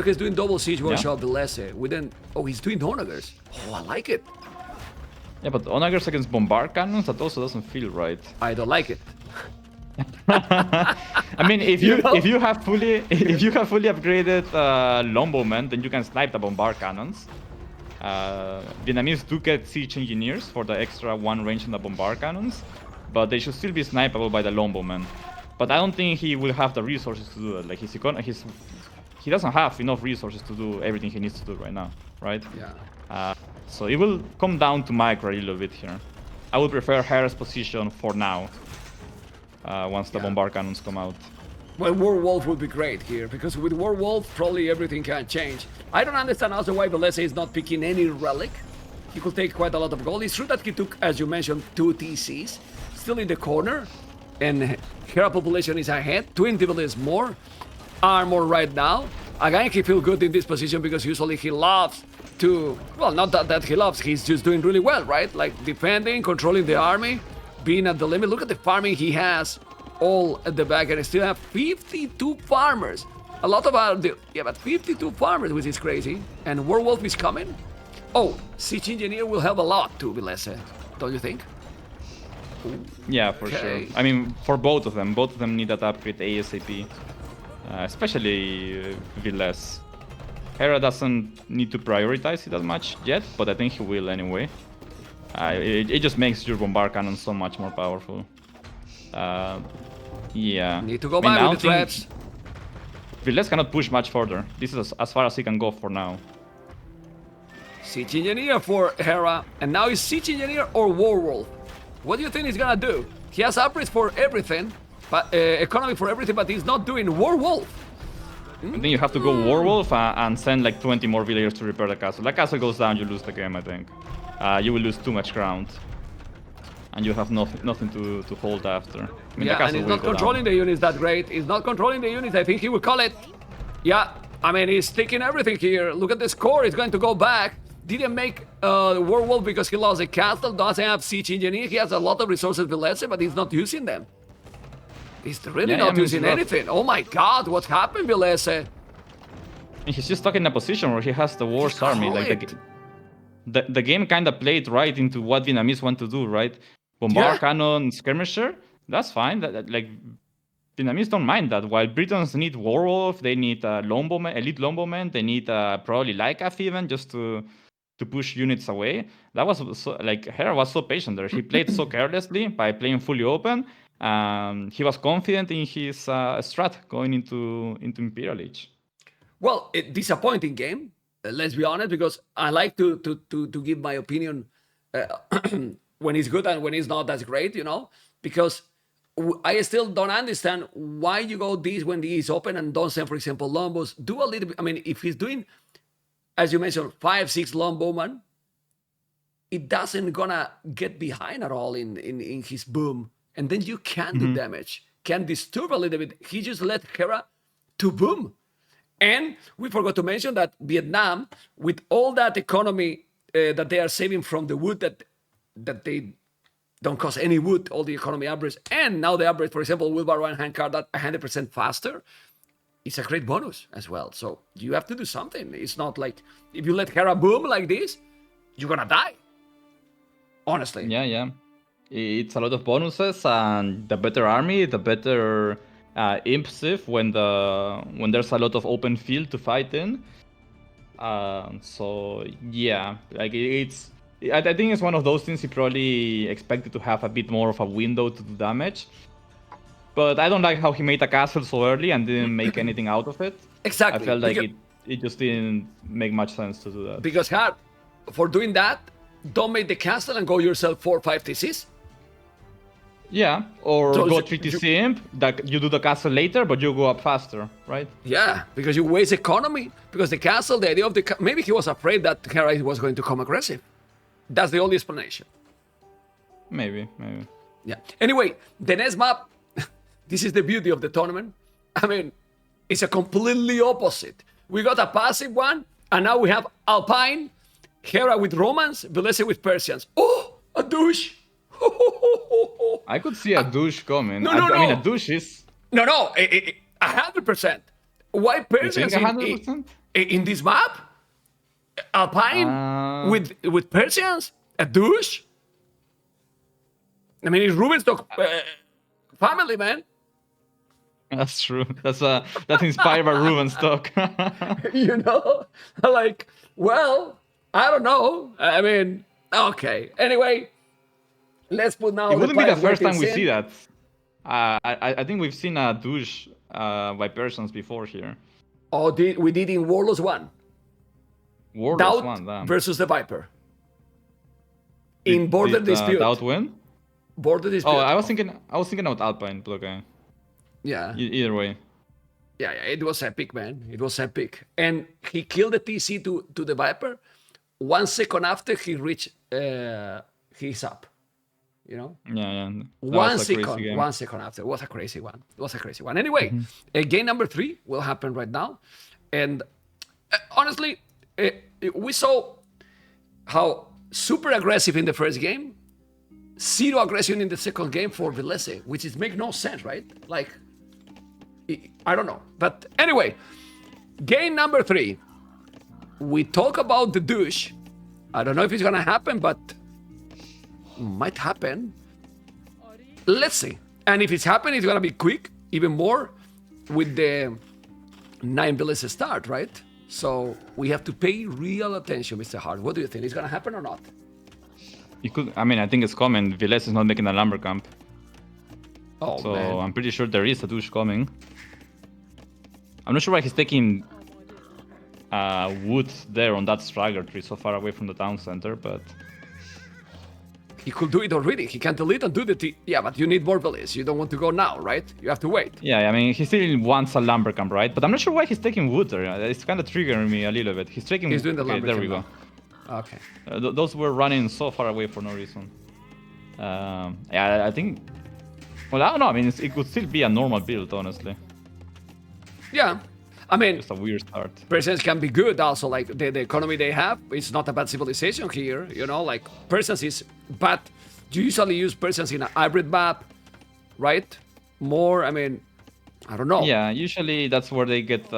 he's doing double siege one shot Villese, he's doing Onagers. Oh, I like it. Yeah, but Onagers against Bombard Cannons, that also doesn't feel right. I don't like it. I mean, if you have fully upgraded Lombomen, then you can snipe the Bombard Cannons. Vietnamese do get Siege Engineers for the extra 1 range on the Bombard Cannons, but they should still be snipeable by the Lombomen. But I don't think he will have the resources to do it. Like he doesn't have enough resources to do everything he needs to do right now, right? Yeah. So it will come down to micro a little bit here. I would prefer Hera's position for now. Once the Bombard Cannons come out. Well, Warwolf would be great here, because with Warwolf, probably everything can change. I don't understand also why Villese is not picking any relic. He could take quite a lot of gold. It's true that he took, as you mentioned, 2 TCs. Still in the corner, and Hera population is ahead. 20 villages more. Armor right now. Again, he feels good in this position because usually he loves to... Well, not that he loves, he's just doing really well, right? Like defending, controlling the army. Being at the limit. Look at the farming he has all at the back, and I still have 52 farmers. A lot of but 52 farmers, which is crazy. And Werewolf is coming. Oh, Siege Engineer will help a lot to Villese, don't you think? Ooh. Yeah, for sure. I mean, for both of them need that upgrade ASAP. Especially Villese. Hera doesn't need to prioritize it as much yet, but I think he will anyway. It just makes your Bombard Cannon so much more powerful. Yeah. Need to go back with the traps. Villese cannot push much further. This is as far as he can go for now. Siege Engineer for Hera, and now is Siege Engineer or Warwolf? What do you think he's gonna do? He has upgrades for everything, but economy for everything, but he's not doing Warwolf. I think you have to go Warwolf and send like 20 more villagers to repair the castle. That castle goes down, you lose the game, I think. You will lose too much ground. And you have nothing to hold after. I mean, yeah, and he's not controlling the units that great. He's not controlling the units. I think he will call it. Yeah, I mean, he's taking everything here. Look at the score. He's going to go back. Didn't make Werewolf because he lost the castle. Doesn't have siege engineer. He has a lot of resources, Villese, but he's not using them. He's really not using anything. Oh my God, what happened, Villese? He's just stuck in a position where he has the worst army. Like the game kind of played right into what Vietnamese want to do, right? Bombard, cannon, skirmisher. That's fine. Like Vietnamese don't mind that. While Britons need Warwolf, they need Longbowmen, elite Longbowmen. They need probably Lycaf even just to push units away. That was so, like Hera was so patient there. He played so carelessly by playing fully open. He was confident in his strat going into Imperial Age. Well, disappointing game. Let's be honest, because I like to give my opinion when it's good and when it's not. That's great, you know. Because I still don't understand why you go this when the is open and don't send, for example, Lombos. Do a little bit. I mean, if he's doing, as you mentioned, 5-6 Longbowman, it doesn't gonna get behind at all in his boom, and then you can do damage, can disturb a little bit. He just let Hera to boom. And we forgot to mention that Vietnam, with all that economy that they are saving from the wood that they don't cost any wood, all the economy average, and now the average, for example, wheelbarrow and handcart that 100% faster, it's a great bonus as well. So you have to do something. It's not like if you let Hera boom like this, you're gonna die. Honestly. Yeah. It's a lot of bonuses, and the better army, the better imp sieve when there's a lot of open field to fight in. So yeah, like I think it's one of those things he probably expected to have a bit more of a window to do damage. But I don't like how he made a castle so early and didn't make anything out of it. Exactly. I felt like it just didn't make much sense to do that. Because for doing that, don't make the castle and go yourself 4-5 TCs. Yeah, or So go 3 TC imp, that you do the castle later, but you go up faster, right? Yeah, because you waste economy. Because the castle, the idea of maybe he was afraid that Hera was going to come aggressive. That's the only explanation. Maybe. Yeah. Anyway, the next map, this is the beauty of the tournament. I mean, it's a completely opposite. We got a passive one, and now we have Alpine, Hera with Romans, Villese with Persians. Oh, a douche. I could see a douche coming. No. I mean, a douche is... No, 100%. Why Persians 100%? In this map? Alpine with Persians? A douche? I mean, it's Rubenstock family, man. That's true. That's inspired by Rubenstock. You know? Like, well, I don't know. I mean, okay. Anyway, let's put now. It wouldn't be the first time we see that. I think we've seen a douche by Persians before here. Oh, we did in Warlords 1. Warlords Doubt 1, damn. versus the Viper. In Border Dispute. Doubt win? Border Dispute. Oh, I was thinking about Alpine, but okay. Yeah. Either way. Yeah, it was epic, man. It was epic. And he killed the TC to the Viper. 1 second after he reached his up. You know? Yeah. 1 second. 1 second after. It was a crazy one. Anyway, game number 3 will happen right now. And honestly, we saw how super aggressive in the first game, zero aggression in the second game for Villese, which is make no sense, right? Like, I don't know. But anyway, game number 3. We talk about the douche. I don't know if it's gonna happen, but might happen. Let's see. And if it's happening, it's gonna be quick, even more with the 9 Villese start, right? So we have to pay real attention, Mr. Hart. What do you think? Is it gonna happen or not? I think it's coming. Villese is not making a lumber camp. Oh, So man. I'm pretty sure there is a douche coming. I'm not sure why he's taking wood there on that straggler tree so far away from the town center, but... He could do it already. He can delete and do the yeah, but you need more Villese. You don't want to go now, right? You have to wait. Yeah, I mean, he still wants a lumber camp, right? But I'm not sure why he's taking wood there. It's kind of triggering me a little bit. He's doing the lumber there camp we go. now. Okay. Those were running so far away for no reason. Yeah, I think... Well, I don't know. I mean, it could still be a normal build, honestly. Yeah. I mean, Just a weird start. Persians can be good also, like the economy they have, it's not a bad civilization here, you know, like Persians is bad. You usually use Persians in a hybrid map, right? More, I mean, I don't know. Yeah, usually that's where they get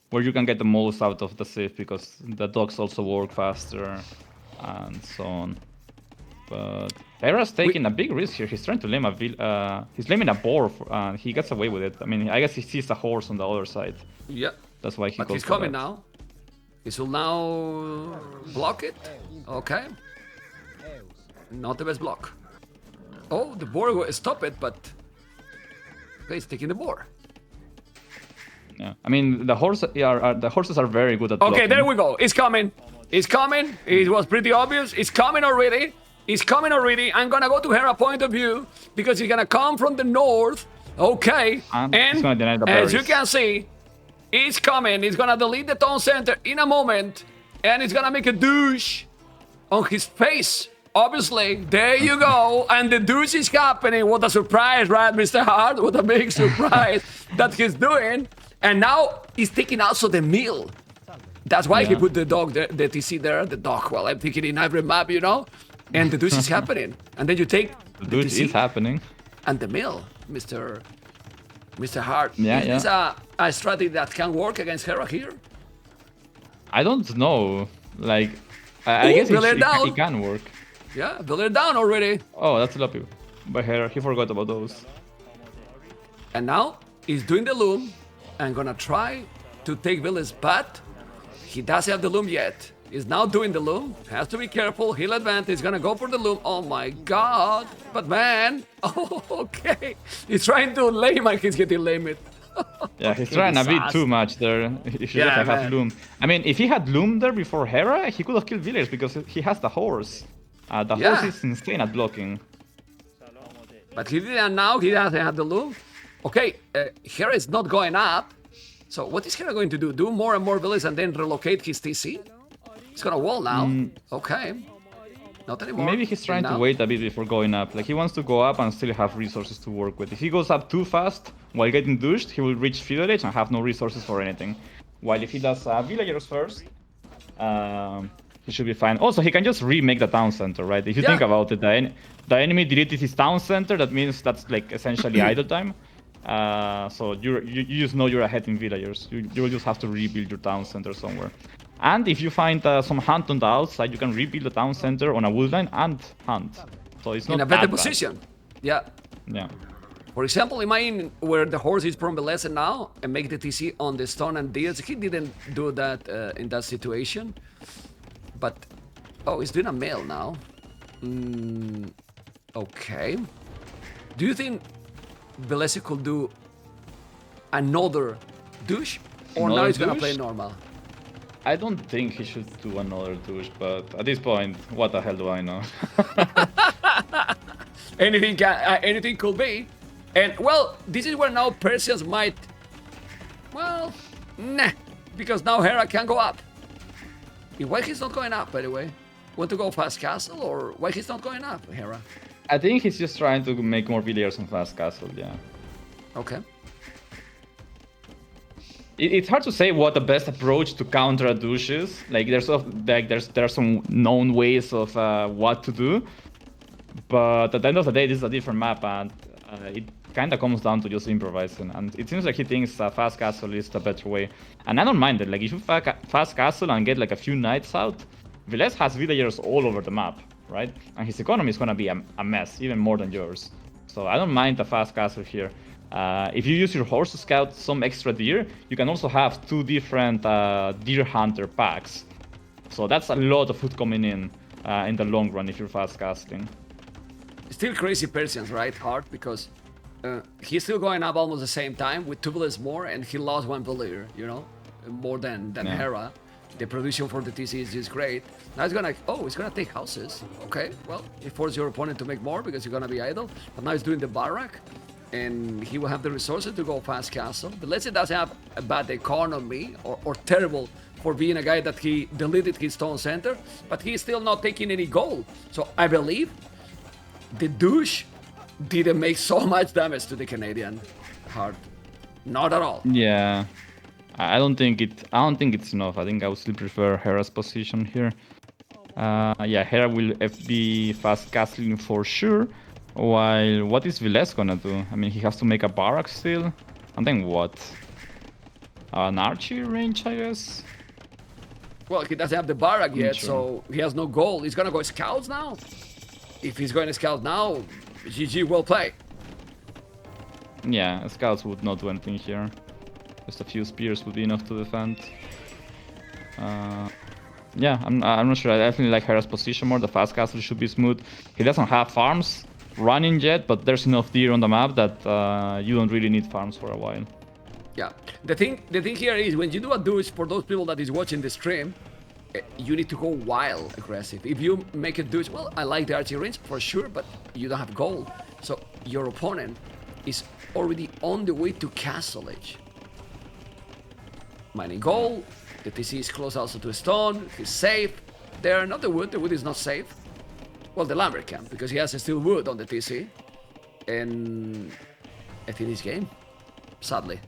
where you can get the most out of the Civ because the dogs also work faster and so on. But Hera's taking a big risk here. He's trying to lame he's laming a boar, and he gets away with it. I mean, I guess he sees a horse on the other side. Yeah. That's why he But goes he's for coming that. now. He will now block it. Okay. Not the best block. Oh, the boar will stop it, but okay, he's taking the boar. Yeah, I mean the horses are very good at Okay, blocking. there we go. It's coming. It's coming. It was pretty obvious. It's coming already. It's coming already. I'm gonna go to Hera point of view because he's gonna come from the north. Okay. And he's gonna deny the as you berries. can see, it's coming. He's gonna delete the town center in a moment. And he's gonna make a douche on his face. Obviously, there you go. And the douche is happening. What a surprise, right, Mr. Hart? What a big surprise that he's doing. And now he's taking also the meal. That's why he Yeah. put the dog there, the TC there, the dog. Well, I'm thinking in every map, you know? And the douche is happening. And then you take the Dude, TC it's happening. and the meal, Mr. Hart. Yeah, Is this a strategy that can work against Hera here? I don't know. Like, I Ooh, guess Villese down. it can work. Yeah, they're down already. Oh, that's lucky by Hera. He forgot about those. And now he's doing the loom and gonna try to take Villese, but he doesn't have the loom yet. He's now doing the loom. Has to be careful. He'll advance. He's gonna go for the loom. Oh my god. But man. Oh, okay. He's trying to lame and he's getting lamed. Yeah, he's trying a bit sus. too much there. He should Yeah, have man. Loom. I mean, if he had Loom there before Hera, he could have killed Village because he has the horse. The Yeah. horse is insane at blocking. But he didn't now. He doesn't have the loom. Okay, Hera is not going up. So what is Hera going to do? Do more and more villages and then relocate his TC? He's gonna wall now. Okay. Not anymore. Maybe he's trying And to now- wait a bit before going up. Like, he wants to go up and still have resources to work with. If he goes up too fast while getting douched, he will reach village and have no resources for anything. While if he does villagers first, he should be fine. Also, he can just remake the town center, right? If you Yeah. think about it, the enemy deleted his town center. That means that's like essentially idle time. So you just know you're ahead in villagers. You will just have to rebuild your town center somewhere. And if you find some hunt on the outside, you can rebuild the town center on a woodline and hunt. So it's not in a better that bad. position. Yeah. Yeah. For example, imagine where the horse is from Villese now and make the TC on the stone and deals. He didn't do that in that situation. But, oh, he's doing a mail now. Okay. Do you think Villese could do another douche? Or now Another he's gonna douche? play normal? I don't think he should do another douche, but at this point, what the hell do I know? Anything could be. And, well, this is where now Persians might... Well, nah. Because now Hera can go up. Why he's not going up, by the way? Want to go fast castle, or why he's not going up, Hera? I think he's just trying to make more villagers on Fast Castle, yeah. Okay. It's hard to say what the best approach to counter a douche is. Like, there are some known ways of what to do, but at the end of the day, this is a different map, and it kind of comes down to just improvising. And it seems like he thinks Fast Castle is the better way, and I don't mind it. Like, if you Fast Castle and get like a few knights out, Villese has villagers all over the map, right? And his economy is gonna be a mess, even more than yours. So I don't mind the Fast Castle here. If you use your horse to scout some extra deer, you can also have 2 different deer hunter packs. So that's a lot of food coming in the long run if you're fast casting. Still crazy Persians, right? Hard, because he's still going up almost the same time with 2 villages more, and he lost 1 villager, you know? More than Yeah. Hera. The production for the TC is just great. Now it's gonna, it's gonna take houses. Okay, well, you force your opponent to make more because you're gonna be idle. But now he's doing the barrack, and he will have the resources to go fast castle. But let's say doesn't have a bad economy or terrible for being a guy that he deleted his town center, but he's still not taking any gold. So I believe the douche didn't make so much damage to the Canadian heart. Not at all. Yeah. I don't think it's enough. I think I would still prefer Hera's position here. Yeah, Hera will be fast castling for sure. While what is Villese gonna do? I mean, he has to make a barrack still. And then what? An archery range, I guess? Well, he doesn't have the barrack yet, Sure. so he has no goal. He's gonna go scouts now. If he's going to scout now, GG, well play. Yeah, scouts would not do anything here. Just a few spears would be enough to defend. Yeah, I'm not sure. I definitely like Hera's position more. The fast castle should be smooth. He doesn't have farms running yet, but there's enough deer on the map that you don't really need farms for a while. Yeah, the thing here is when you do a douche, for those people that is watching the stream, you need to go wild aggressive. If you make a douche, well, I like the archery range for sure, but you don't have gold, so your opponent is already on the way to castle age. Mining gold, the TC is close also to stone, he's safe. There, not the wood is not safe. Well, the lumber camp, because he has still wood on the TC. And I think this game, sadly.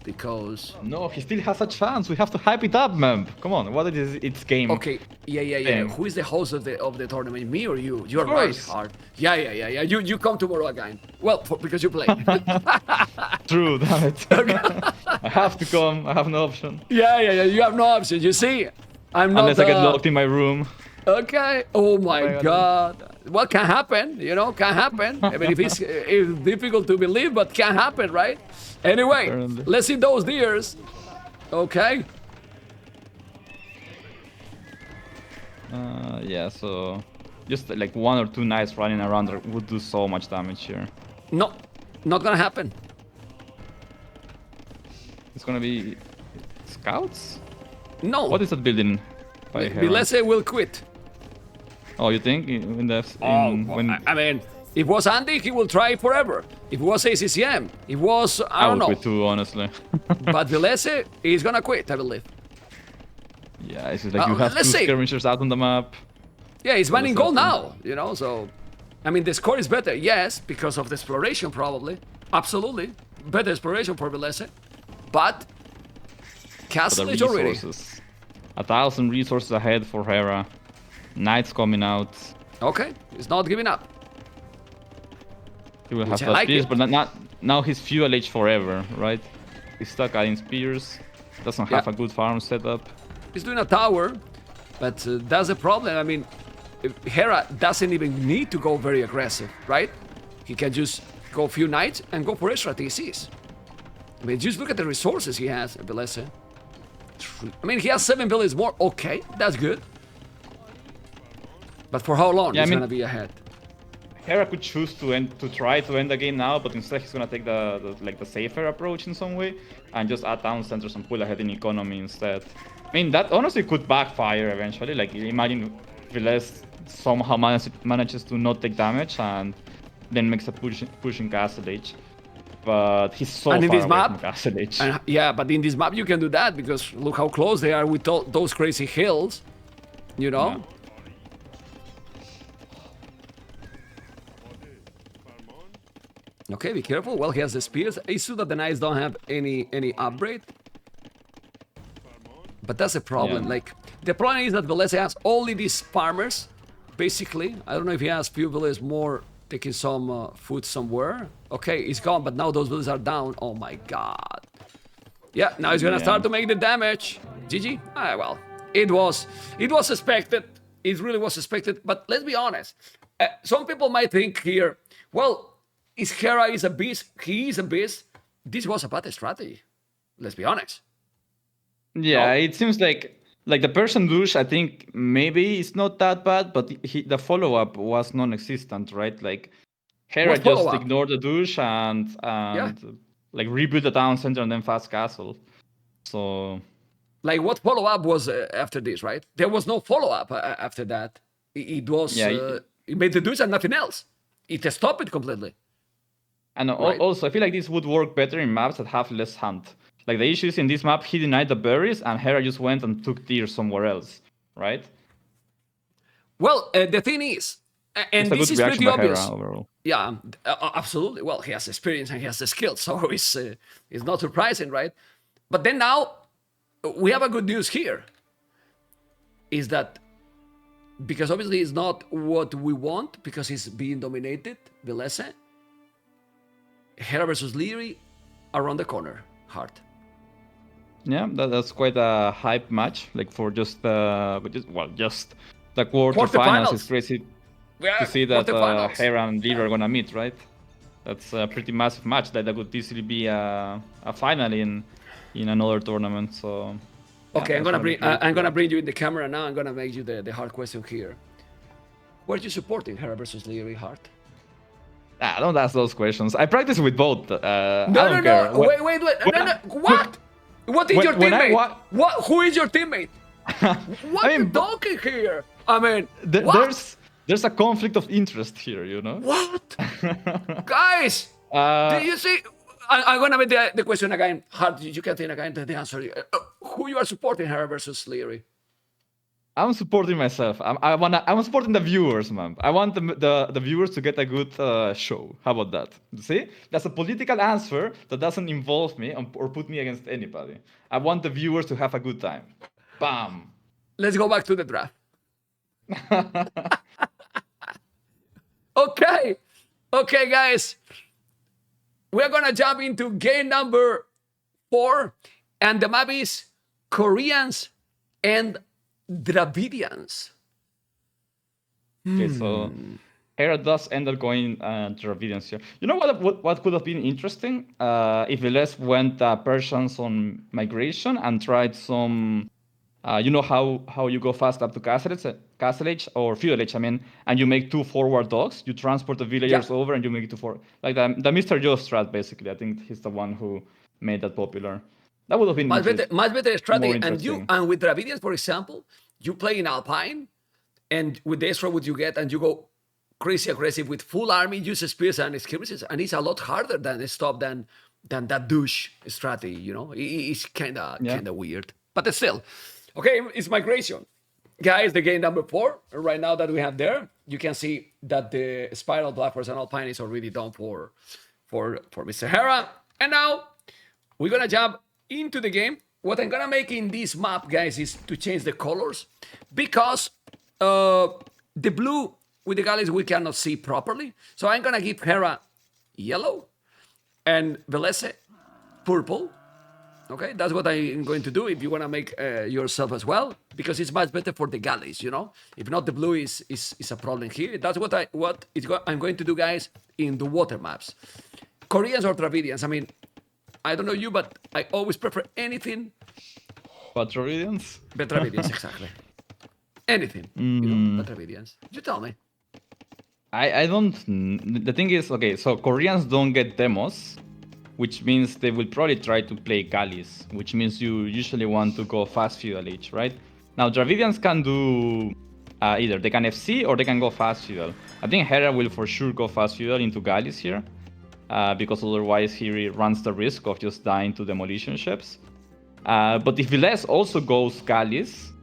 Because... No, he still has a chance. We have to hype it up, man. Come on, what is its game? Okay, yeah. Thing. Who is the host of the tournament? Me or you? You're Of right, course. Hard. Yeah. You come tomorrow again. Well, because you play. True, damn it. I have to come. I have no option. Yeah. You have no option. You see, I'm not. Unless I get locked in my room. Okay. Oh my my God. What can happen? You know, can happen. I mean, if it's difficult to believe, but can happen, right? Anyway, Apparently. let's see those deers. Okay. Yeah, so just like 1 or 2 knights running around would do so much damage here. No, not gonna happen. It's gonna be scouts? No. What is that building? By Hera? Villese will quit. Oh, you think in the when I mean, if it was Andy, he will try forever. If it was ACCM, if it was, I don't would know. quit too, honestly. But Villese is gonna quit, I believe. Yeah, it's just like you have 2 let's see. skirmishers out on the map. Yeah, he's mining gold something. now, you know, so... I mean, the score is better, yes, because of the exploration, probably. Absolutely. Better exploration for Villese. But... For Castle the is already... resources. 1,000 resources ahead for Hera. Knights coming out. Okay, he's not giving up. He will Which have I that like spears, it. but now he's fuel age forever, right? He's stuck adding spears. Doesn't have Yeah. a good farm setup. He's doing a tower, but that's a problem. I mean, Hera doesn't even need to go very aggressive, right? He can just go a few knights and go for extra TCs. I mean, just look at the resources he has, Villese. I mean, he has 7 villages more. Okay, that's good. But for how long Yeah, I he's mean- gonna be ahead? Hera could choose to try to end the game now, but instead he's gonna take the safer approach in some way and just add town centers and pull ahead in economy instead. I mean, that honestly could backfire eventually. Like, imagine Villese somehow manages to not take damage and then makes a push in Castle Age. But he's so And in far this away map- from Castle Age. And, yeah, but in this map you can do that because look how close they are with those crazy hills, you know? Yeah. Okay, be careful. Well, he has the spears. It's true that the knights don't have any upgrade. But that's a problem. Yeah. Like, the problem is that Villese has only these farmers, basically. I don't know if he has few villages more taking some food somewhere. Okay, it's gone, but now those villages are down. Oh my god. Yeah, now he's gonna Yeah. start to make the damage. GG. Ah, well, it was expected. It really was expected. But let's be honest. Some people might think here, well, Hera is a beast. He is a beast. This was a bad strategy. Let's be honest. Yeah, No? it seems like the Persian douche, I think maybe it's not that bad, but the follow-up was non-existent, right? Like, Hera What just follow-up? ignored the douche and like rebuilt the town center and then fast castle. So Like, what follow-up was after this, right? There was no follow-up after that. It was... Yeah, it made the dudes and nothing else. It stopped it completely. and Right. also I feel like this would work better in maps that have less hunt. Like, the issue is in this map he denied the berries and Hera just went and took deer somewhere else, right? Well, the thing is... And It's a this good is reaction pretty by obvious. Hera overall. Yeah, absolutely. Well, he has experience and he has the skills, so it's not surprising, right? But then now, we have a good news here. Is that, because obviously it's not what we want, because he's being dominated, Villese, Hera versus Leary, around the corner, hard. Yeah, that's quite a hype match. Like for just the quarterfinals. It's crazy to see that Hera and Leary are gonna meet, right? That's a pretty massive match. That could easily be a final in another tournament. So. Okay, I'm gonna bring you in the camera now. I'm gonna make you the hard question here. Where are you supporting, Hera versus Leary, hard? Don't ask those questions. I practice with both. No. Wait. No. What? What is your teammate? Who is your teammate? What are you talking here? I mean, there's a conflict of interest here, you know? What? Guys, do you see? I'm gonna make the question again. Hard, you can think again the answer. Who you are supporting, Hera versus Leary? I'm supporting myself. I'm supporting the viewers, man. I want the viewers to get a good show. How about that? See, that's a political answer that doesn't involve me or put me against anybody. I want the viewers to have a good time. Bam. Let's go back to the draft. Okay, guys. We're gonna jump into game number 4, and the map is Koreans and Dravidians. Okay, so Hera does end up going Dravidians here. You know what could have been interesting? If Villese went Persians on migration and tried some, you know how you go fast up to Castle Age or Feudal Age, I mean, and you make 2 forward dogs, you transport the villagers over and you make it to 4. Like the Mr. Joe strat, basically. I think he's the one who made that popular. That would have been much better strategy. And with Dravidians, for example, you play in Alpine, and with the extra wood you get, and you go crazy aggressive with full army, use spears and skirmishes, and it's a lot harder than that douche strategy. You know, it's kind of weird, but still, okay. It's migration, guys. The game number 4 right now that we have there, you can see that the Spiral Blackforce and Alpine is already done for Mr. Hera, and now we're gonna jump into the game. What I'm gonna make in this map, guys, is to change the colors, because the blue with the galleys we cannot see properly. So I'm gonna give Hera yellow and Villese purple. Okay, that's what I'm going to do. If you wanna make yourself as well, because it's much better for the galleys, you know. If not, the blue is a problem here. That's I'm going to do, guys, in the water maps. Koreans or Dravidians? I mean, I don't know you, but I always prefer anything. But Dravidians? But Dravidians, exactly. Anything, you know, but Dravidians. You tell me. I don't. The thing is, okay, so Koreans don't get demos, which means they will probably try to play galleys, which means you usually want to go fast feudal age, right? Now, Dravidians can do either. They can FC or they can go fast feudal. I think Hera will for sure go fast feudal into galleys here. Because otherwise he runs the risk of just dying to demolition ships. But if Villese also goes galleys,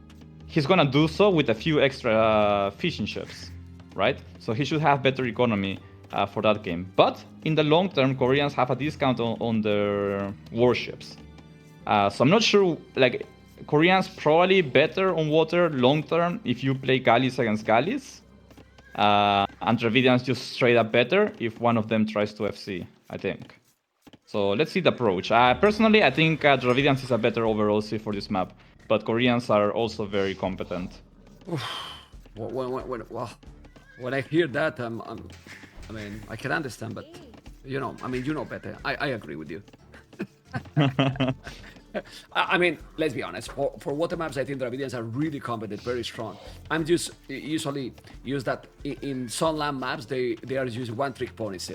he's gonna do so with a few extra fishing ships, right? So he should have better economy for that game. But in the long term, Koreans have a discount on their warships. So I'm not sure, like, Koreans probably better on water long term if you play galleys against galleys. And Dravidians just straight up better if one of them tries to FC, I think. So let's see the approach. Personally, I think Dravidians is a better overall C for this map, but Koreans are also very competent. When I hear that, I mean, I can understand, but you know, I mean, you know better. I agree with you. I mean, let's be honest. For water maps, I think Dravidians are really competent, very strong. I'm just usually use that in some land maps. They are using one-trick ponies,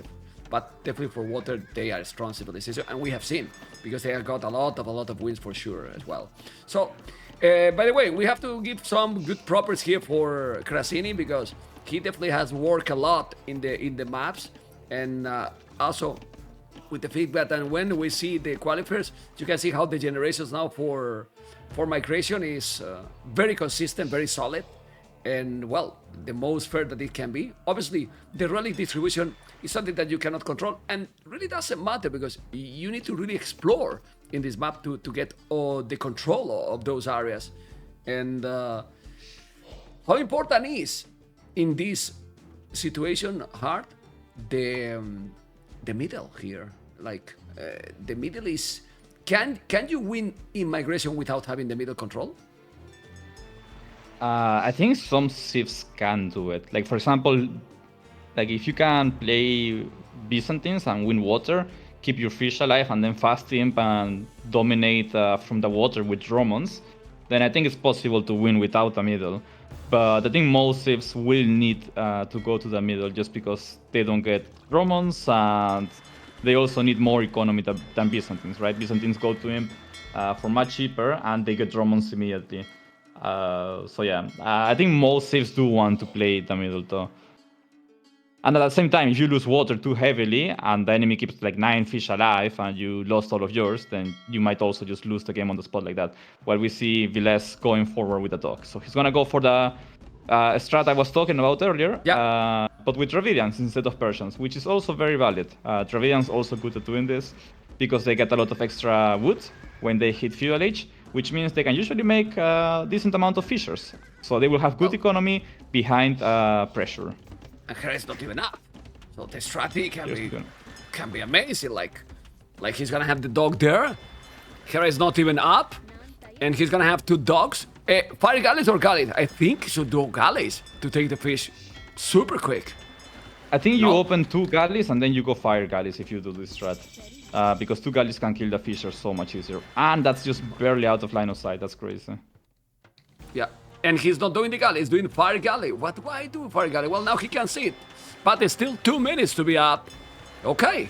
but definitely for water, they are strong civilization, and we have seen because they have got a lot of wins for sure as well. So, by the way, we have to give some good props here for Krasini because he definitely has worked a lot in the maps, and also with the feedback. And when we see the qualifiers, you can see how the generations now for migration is very consistent, very solid. and well, the most fair that it can be. Obviously, the relic distribution is something that you cannot control, and really doesn't matter because you need to really explore in this map to get the control of those areas. And how important is in this situation, Hard, the middle here? Like the middle is, can you win in migration without having the middle control? I think some civs can do it. Like for example, like if you can play Byzantines and win water, keep your fish alive, and then fast imp and dominate from the water with Romans, then I think it's possible to win without a middle. But I think most civs will need to go to the middle just because they don't get Romans, and they also need more economy than Byzantines, right? Byzantines go to imp for much cheaper, and they get Romans immediately. So yeah, I think most civs do want to play the middle though. And at the same time, if you lose water too heavily and the enemy keeps like 9 fish alive and you lost all of yours, then you might also just lose the game on the spot like that. While we see Villese going forward with the dog. So he's gonna go for the strat I was talking about earlier, but with Dravidians instead of Persians, which is also very valid. Dravidians also good at doing this because they get a lot of extra wood when they hit Feudal Age, which means they can usually make a decent amount of fishers. So they will have good economy behind pressure. And Hera is not even up, so the strategy can be amazing. Like he's gonna have the dog there. Hera is not even up, and he's gonna have 2 dogs. Fire galleys or galleys? I think he should do galleys to take the fish super quick. I think you open 2 galleys and then you go fire galleys if you do this strat. Because 2 galleys can kill the fishers so much easier. And that's just barely out of line of sight, that's crazy. Yeah. And he's not doing the galley, he's doing fire galley. Why do fire galley? Well, now he can see it. But it's still 2 minutes to be up. Okay.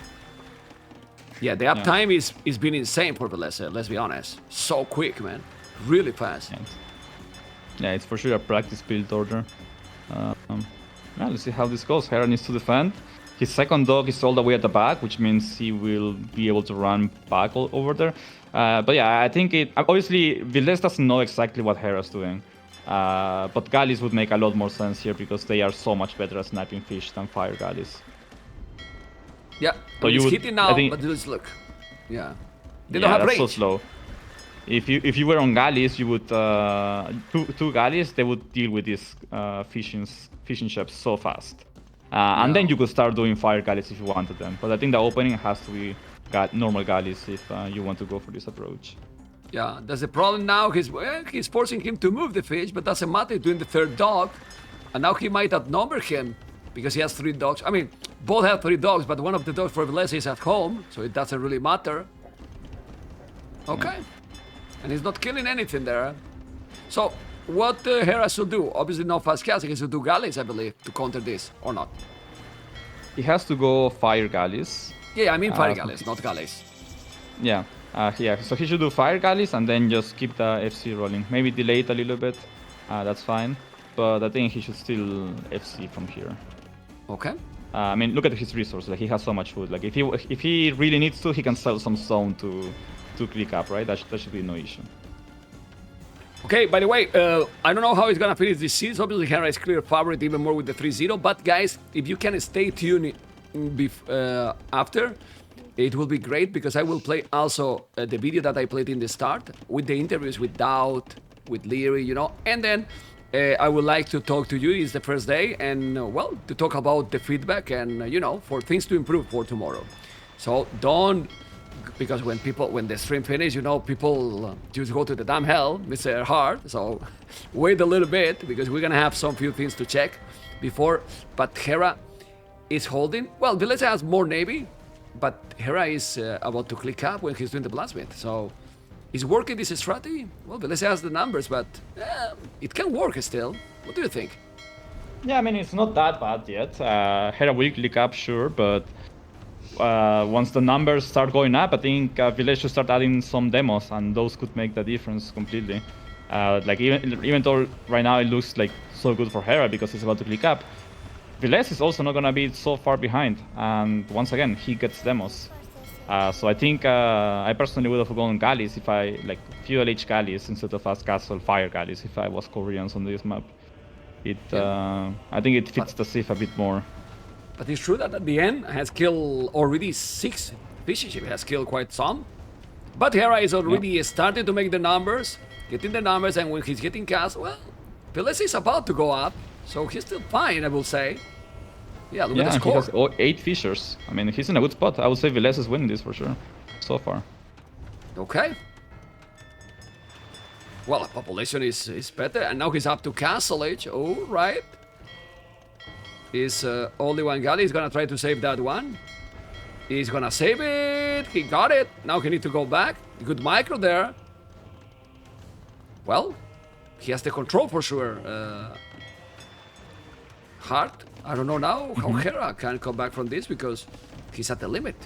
Yeah, the uptime is been insane for Villese, let's be honest. So quick, man. Really fast. Yeah, it's for sure a practice build order. Let's see how this goes. Hera needs to defend. His second dog is all the way at the back, which means he will be able to run back over there. But yeah, I think obviously, Villese doesn't know exactly what Hera's doing. But galleys would make a lot more sense here because they are so much better at sniping fish than fire galleys. Yeah, so he's hitting now, but just look. Yeah. They don't have range. So slow. If you were on galleys, you would two galleys. They would deal with these fishing ships so fast, and then you could start doing fire galleys if you wanted them. But I think the opening has to be normal galleys if you want to go for this approach. Yeah, that's the problem now. He's forcing him to move the fish, but doesn't matter doing the 3rd dog, and now he might outnumber him because he has 3 dogs. I mean, both have 3 dogs, but one of the dogs for Villese is at home, so it doesn't really matter. Okay. And he's not killing anything there. So, what Hera should do? Obviously not fast casting, he should do galleys, I believe, to counter this, or not? He has to go fire galleys. Yeah, I mean fire galleys, not galleys. Yeah, so he should do fire galleys and then just keep the FC rolling. Maybe delay it a little bit, that's fine. But I think he should still FC from here. Okay. I mean, look at his resources, like he has so much food. Like if he really needs to, he can sell some stone to click up, right? That should be no issue. Okay, by the way, I don't know how he's gonna finish this series. Obviously, Hera is clear favorite, even more with the 3-0. But guys, if you can stay tuned after, it will be great because I will play also the video that I played in the start with the interviews with Doubt, with Leary, you know, and then I would like to talk to you. It's the first day, and well, to talk about the feedback and you know, for things to improve for tomorrow. So don't. Because when the stream finish, you know, people just go to the damn hell, Mr. Hard. So wait a little bit because we're gonna have some few things to check before. But Hera is holding. Well, Villese has more navy, but Hera is about to click up when he's doing the blacksmith. So he's working this strategy. Well, Villese has the numbers, but it can work still. What do you think? Yeah, I mean, it's not that bad yet. Hera will click up, sure, but once the numbers start going up, I think Villese should start adding some demos, and those could make the difference completely. Like even though right now it looks like so good for Hera because he's about to click up, Villese is also not gonna be so far behind, and once again he gets demos. So I think I personally would have gone galleys if I like Feudal Age galleys instead of fast castle fire galleys if I was Koreans on this map. I think it fits the Sif a bit more. But it's true that at the end has killed already 6 fishes. He has killed quite some. But Hera is already starting to make the numbers, getting the numbers, and when he's getting cast, well, Villese is about to go up, so he's still fine, I will say. Yeah, look at the He score. has 8 fishers. I mean, he's in a good spot. I would say Villese is winning this for sure, so far. Okay. Well, the population is better, and now he's up to Castle Age. Oh, right. Is only one galley. He's gonna try to save that one. He's gonna save it. He got it. Now he needs to go back. Good micro there. Well, he has the control for sure. Hard. I don't know now how Hera can come back from this because he's at the limit.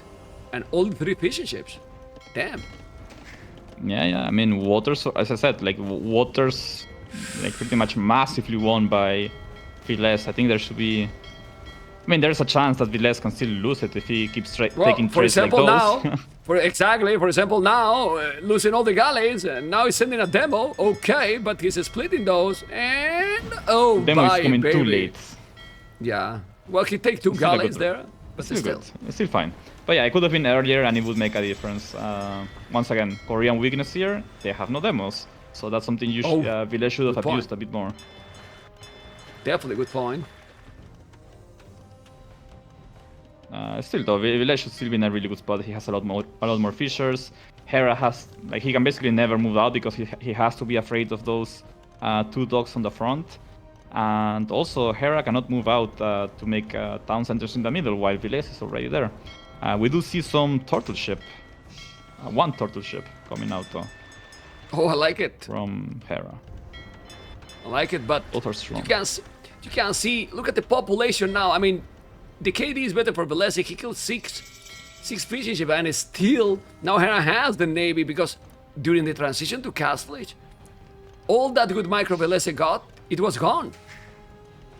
And all 3 fishing ships. Damn. Yeah. I mean, Waters, as I said, like Waters, like pretty much massively won by Villese. I think there should be. I mean, there's a chance that Villese can still lose it if he keeps taking for trades like example, those. now, for example, now losing all the galleys, and now he's sending a demo. Okay, but he's splitting those, and oh, Demo bye, is coming baby. too late. Yeah. Well, he takes 2 Still a galleys good- there, but Still still. good. It's still fine. But yeah, it could have been earlier and it would make a difference. Once again, Korean weakness here, they have no demos. So that's something you Villese should have good point. abused a bit more. Definitely good point. Still though, Villese should still be in a really good spot. He has a lot more fishers. Hera has, like, he can basically never move out because he has to be afraid of those 2 dogs on the front. And also, Hera cannot move out to make town centers in the middle while Villese is already there. We do see some turtle ship. 1 turtle ship coming out though, Oh, I like it. from Hera. I like it, but Both are strong. you can see. Look at the population now. I mean, the KD is better for Villese. He killed 6 fishing ships, and still now Hera has the navy because during the transition to Castle Age, all that good micro Villese got, it was gone.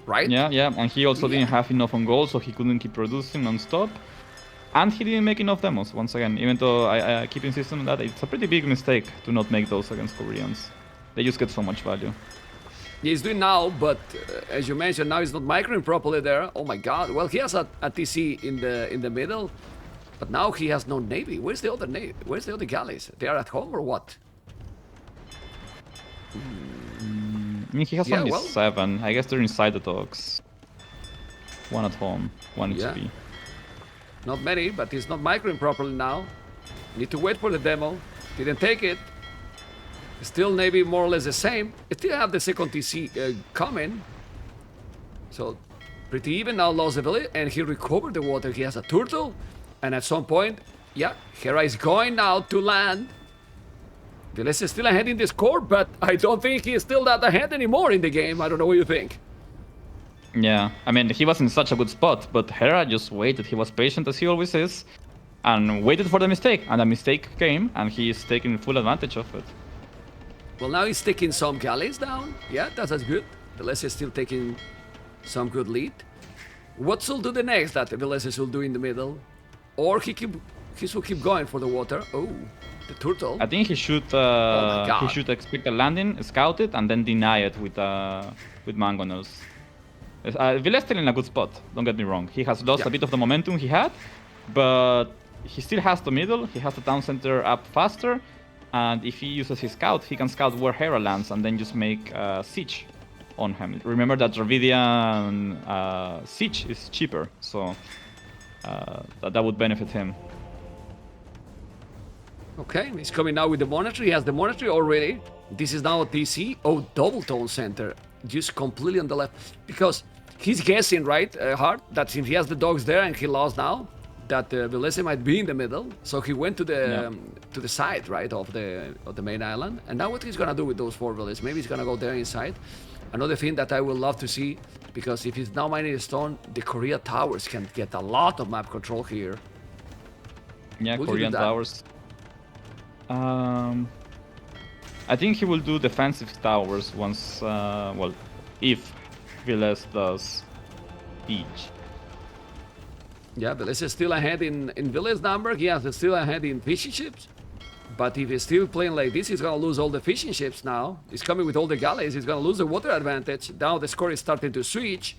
Right? Yeah, and he also didn't have enough on gold, so he couldn't keep producing non-stop. And he didn't make enough demos, once again, even though I keep insisting on that. It's a pretty big mistake to not make those against Koreans. They just get so much value. He's doing now, but as you mentioned, now he's not microing properly there. Oh my god. Well, he has a TC in the middle, but now he has no navy. Where's the other navy? Where's the other galleys? They are at home or what? I mean, he has Yeah, only well- 7. I guess they're inside the docks. 1 at home, 1 Yeah. XP. Not many, but he's not microing properly now. Need to wait for the demo. Didn't take it. Still navy more or less the same. Still have the second TC coming. So pretty even now, lost the village, and he recovered the water. He has a turtle, and at some point, yeah, Hera is going now to land. Villese is still ahead in the score, but I don't think he's still that ahead anymore in the game. I don't know what you think. Yeah, I mean, he was in such a good spot, but Hera just waited. He was patient, as he always is, and waited for the mistake. And the mistake came, and he is taking full advantage of it. Well, now he's taking some galleys down. Yeah, that's good. Villese is still taking some good lead. What will do the next that Villese will do in the middle? Or he should keep going for the water. Oh, the turtle. I think he should my God. he should expect a landing, scout it, and then deny it with mangonels. Villese still in a good spot. Don't get me wrong. He has lost a bit of the momentum he had, but he still has the middle. He has the town center up faster, and if he uses his scout, he can scout where Hera lands and then just make siege on him. Remember that Dravidian siege is cheaper, so that would benefit him. Okay, he's coming now with the monastery. He has the monastery already. This is now a TC. Oh, double tone center. Just completely on the left. Because he's guessing, right, Hart, that since he has the dogs there and he lost now, that Villese might be in the middle. So he went to the side, right, of the main island. And now what he's gonna do with those 4 villages? Maybe he's gonna go there inside. Another thing that I would love to see, because if he's now mining stone, the Korea towers can get a lot of map control here. Yeah, Will you do Korean that? towers. I think he will do defensive towers once, well, if Villese does siege. Yeah, Villese is still ahead in village number. He has still ahead in fishing ships. But if he's still playing like this, he's gonna lose all the fishing ships now. He's coming with all the galleys. He's gonna lose the water advantage. Now the score is starting to switch.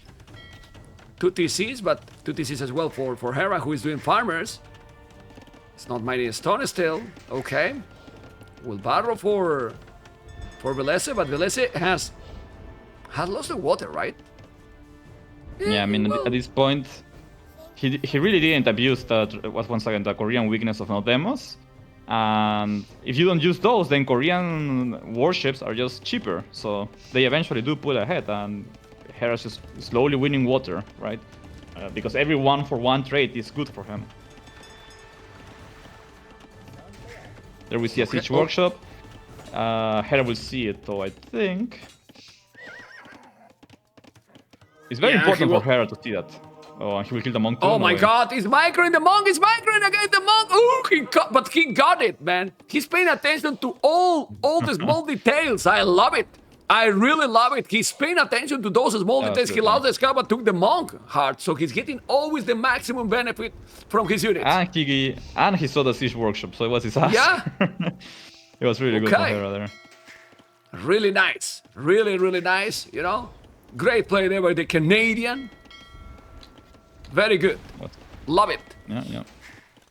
2 TCs, but 2 TCs as well for Hera, who is doing farmers. It's not mighty stone still. Okay. Will barrow for Villese, but Villese has lost the water, right? Yeah, I mean, well, at this point, he really didn't abuse once again the Korean weakness of no demos. And if you don't use those, then Korean warships are just cheaper. So they eventually do pull ahead, and Hera's just slowly winning water, right? Because every 1-for-1 trade is good for him. There we see a siege workshop. Hera will see it, though, I think. It's very important for Hera to see that. Oh, he will kill the monk too. Oh my god, he's microing the monk! He's microing against the monk! Ooh, but he got it, man. He's paying attention to all the small details. I love it. I really love it. He's paying attention to those small details. He lost the scout, but took the monk hard. So he's getting always the maximum benefit from his units. And he saw the siege workshop, so it was his ass. Yeah. It was really good for Hera there. Really nice. Really, really nice, you know? Great play there by the Canadian. Very good. Love it. Yeah.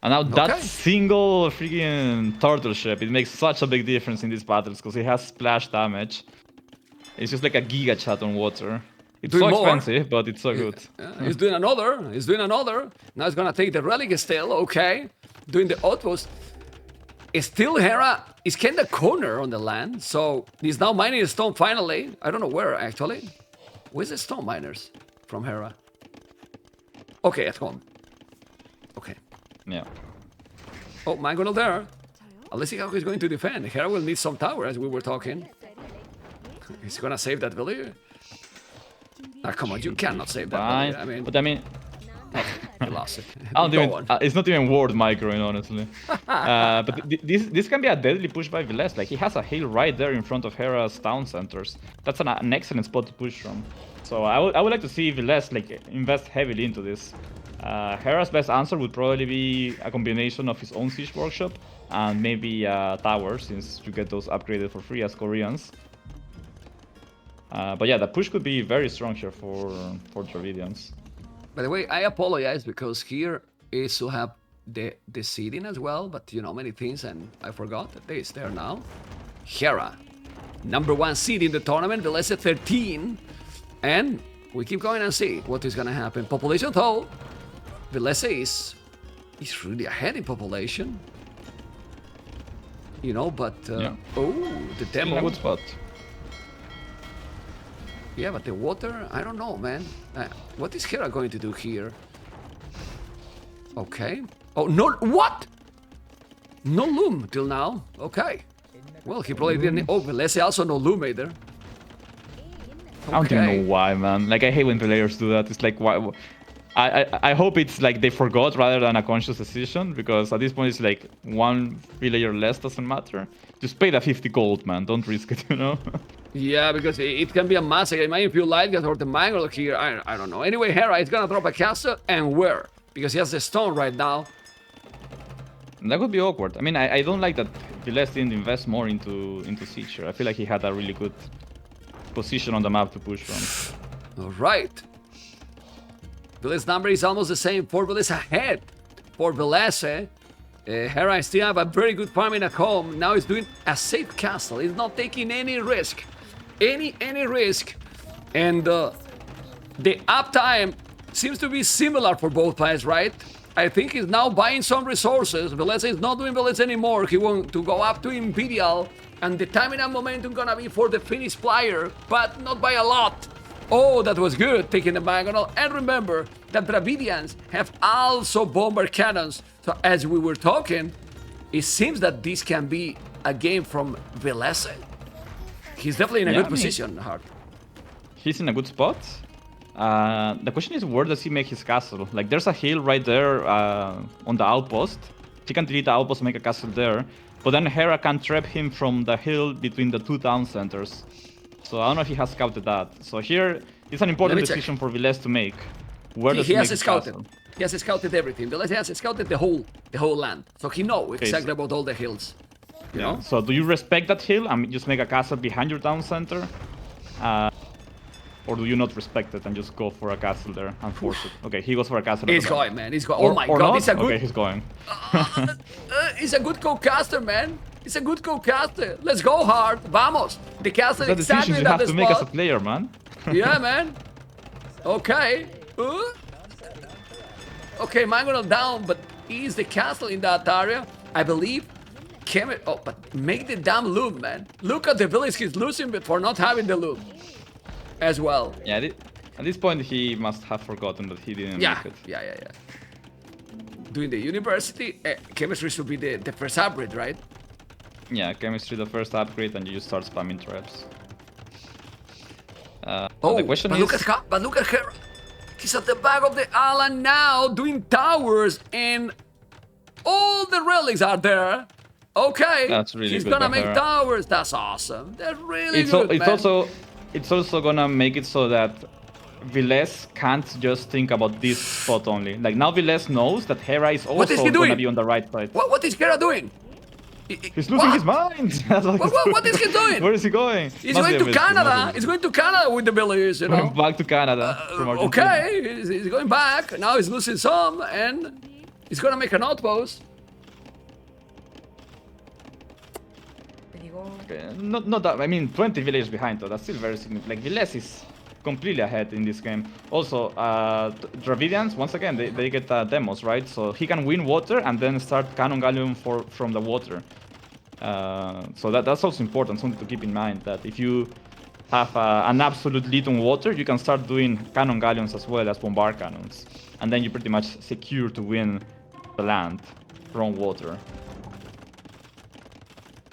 And now that single freaking turtle ship, it makes such a big difference in these battles because it has splash damage. It's just like a giga chat on water. It's so expensive, but it's so good. He's doing another. He's doing another. Now he's gonna take the relic still. Okay. Doing the outpost. Still Hera is kinda corner on the land, so he's now mining a stone finally. I don't know where actually. Where's the stone miners from Hera? Okay, at home. Okay. Yeah. Oh, Mangonel there. Let's see how he's going to defend. Hera will need some tower, as we were talking. He's gonna save that village. Ah, come on, you cannot save that village. But I mean... You lost it. It's not even worth microing, honestly. But this can be a deadly push by Villese. Like, he has a hill right there in front of Hera's town centers. That's an excellent spot to push from. So I would like to see Villese like invest heavily into this. Hera's best answer would probably be a combination of his own siege workshop and maybe a tower, since you get those upgraded for free as Koreans. But yeah, the push could be very strong here for Dravidians. By the way, I apologize because here is to have the seeding as well, but you know, many things, and I forgot that it's there now. Hera, #1 seed in the tournament, Villese 13, and we keep going and see what is gonna happen. Population though, Villese is really ahead in population. You know, but oh, the demo. In a good spot. Yeah, but the water, I don't know, man. What is Hera going to do here? Okay. Oh, no, what? No loom till now. Okay. Well, he probably didn't. Oh, Villese also no loom either. Okay. I don't even know why, man. Like, I hate when players do that. It's like, why? I hope it's like they forgot rather than a conscious decision, because at this point it's like one villager less doesn't matter. Just pay the 50 gold, man. Don't risk it, you know? Yeah, because it can be a massacre. It might if you like it or the mangle here. I don't know. Anyway, Hera is gonna drop a castle, and where? Because he has the stone right now. That could be awkward. I mean, I don't like that Villese didn't invest more into siege here. I feel like he had a really good position on the map to push from. All right. Villese number is almost the same. 4 villages ahead for Villese. Hera still have a very good farming at home. Now he's doing a safe castle. He's not taking any risk. Any risk. And the uptime seems to be similar for both players, right? I think he's now buying some resources. Villese is not doing Villese anymore. He wants to go up to Imperial. And the timing and momentum gonna be for the Finnish player, but not by a lot. Oh, that was good, taking the Mangonel. And remember that Dravidians have also bomber cannons. So as we were talking, it seems that this can be a game from Villese. He's definitely in a good position, Hart. He's in a good spot. The question is, where does he make his castle? Like, there's a hill right there on the outpost. He can delete the outpost and make a castle there. But then Hera can trap him from the hill between the 2 town centers. So I don't know if he has scouted that. So here, it's an important decision for Villese to make. Where does he make his scouted. castle? He has scouted everything. Villese has scouted the whole land. So he knows exactly about all the hills. You know? So do you respect that hill and just make a castle behind your town center? Or do you not respect it and just go for a castle there and force it? Okay, he goes for a castle. He's going, man. He's going. Or, Oh my or god, not? he's a good. Okay, he's going. He's a good co-caster, man. He's a good co-caster. Let's go hard. Vamos. The castle The exactly decisions you at have the to make as a spot. player, man. Yeah, man. Okay. Okay, Mangonel down, but is the castle in that area? I believe. Oh, but make the damn loop, man. Look at the village he's losing for not having the loop as well. Yeah, at this point he must have forgotten that he didn't Yeah, make it. yeah. Doing the university, chemistry should be the first upgrade, right? Yeah, chemistry the first upgrade and you just start spamming traps. The question is... But look at Hera. He's at the back of the island now, doing towers, and all the relics are there. Okay, That's really he's good gonna by make Hera. towers. That's awesome. That's really good, man. It's also gonna make it so that Villese can't just think about this spot only. Like now Villese knows that Hera is also gonna be on the right side. What is Hera doing? He's losing his mind! What is he doing? Where is he going? He's going to Canada. He's going to Canada with the Village, you know. Back to Canada from Argentina. Okay, he's going back. Now he's losing some, and he's gonna make an outpost. Okay, not that. I mean, 20 villages behind though. That's still very significant. Like Villese is completely ahead in this game. Also, Dravidians once again they get demos, right? So he can win water and then start cannon galleon from the water. So that's also important, something to keep in mind. That if you have an absolute lead on water, you can start doing cannon galleons as well as bombard cannons, and then you're pretty much secure to win the land from water.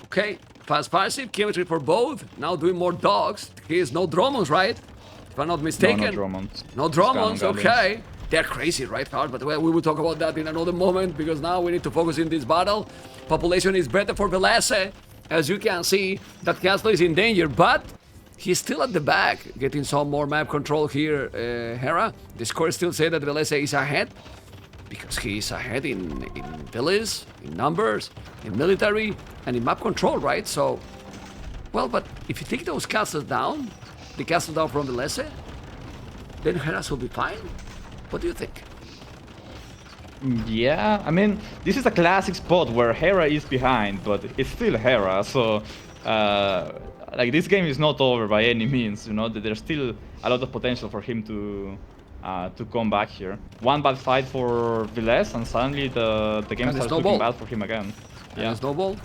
Okay, fast passive, chemistry for both. Now doing more dogs. He is no Dromons, right? If I'm not mistaken. No Dromons. No Dromons, okay. They're crazy, right, Hard? But well, we will talk about that in another moment because now we need to focus in this battle. Population is better for Villese. As you can see, that castle is in danger, but he's still at the back, getting some more map control here, Hera. The score still say that Villese is ahead because he is ahead in villas, in numbers, in military, and in map control, right? So, well, but if you take those castles down, the castle down from Villese, then Hera will be fine. What do you think? Yeah, I mean, this is a classic spot where Hera is behind, but it's still Hera, so like this game is not over by any means, you know. There's still a lot of potential for him to come back here. One bad fight for Villese, and suddenly the game starts looking bad for him again. Yeah, snowball.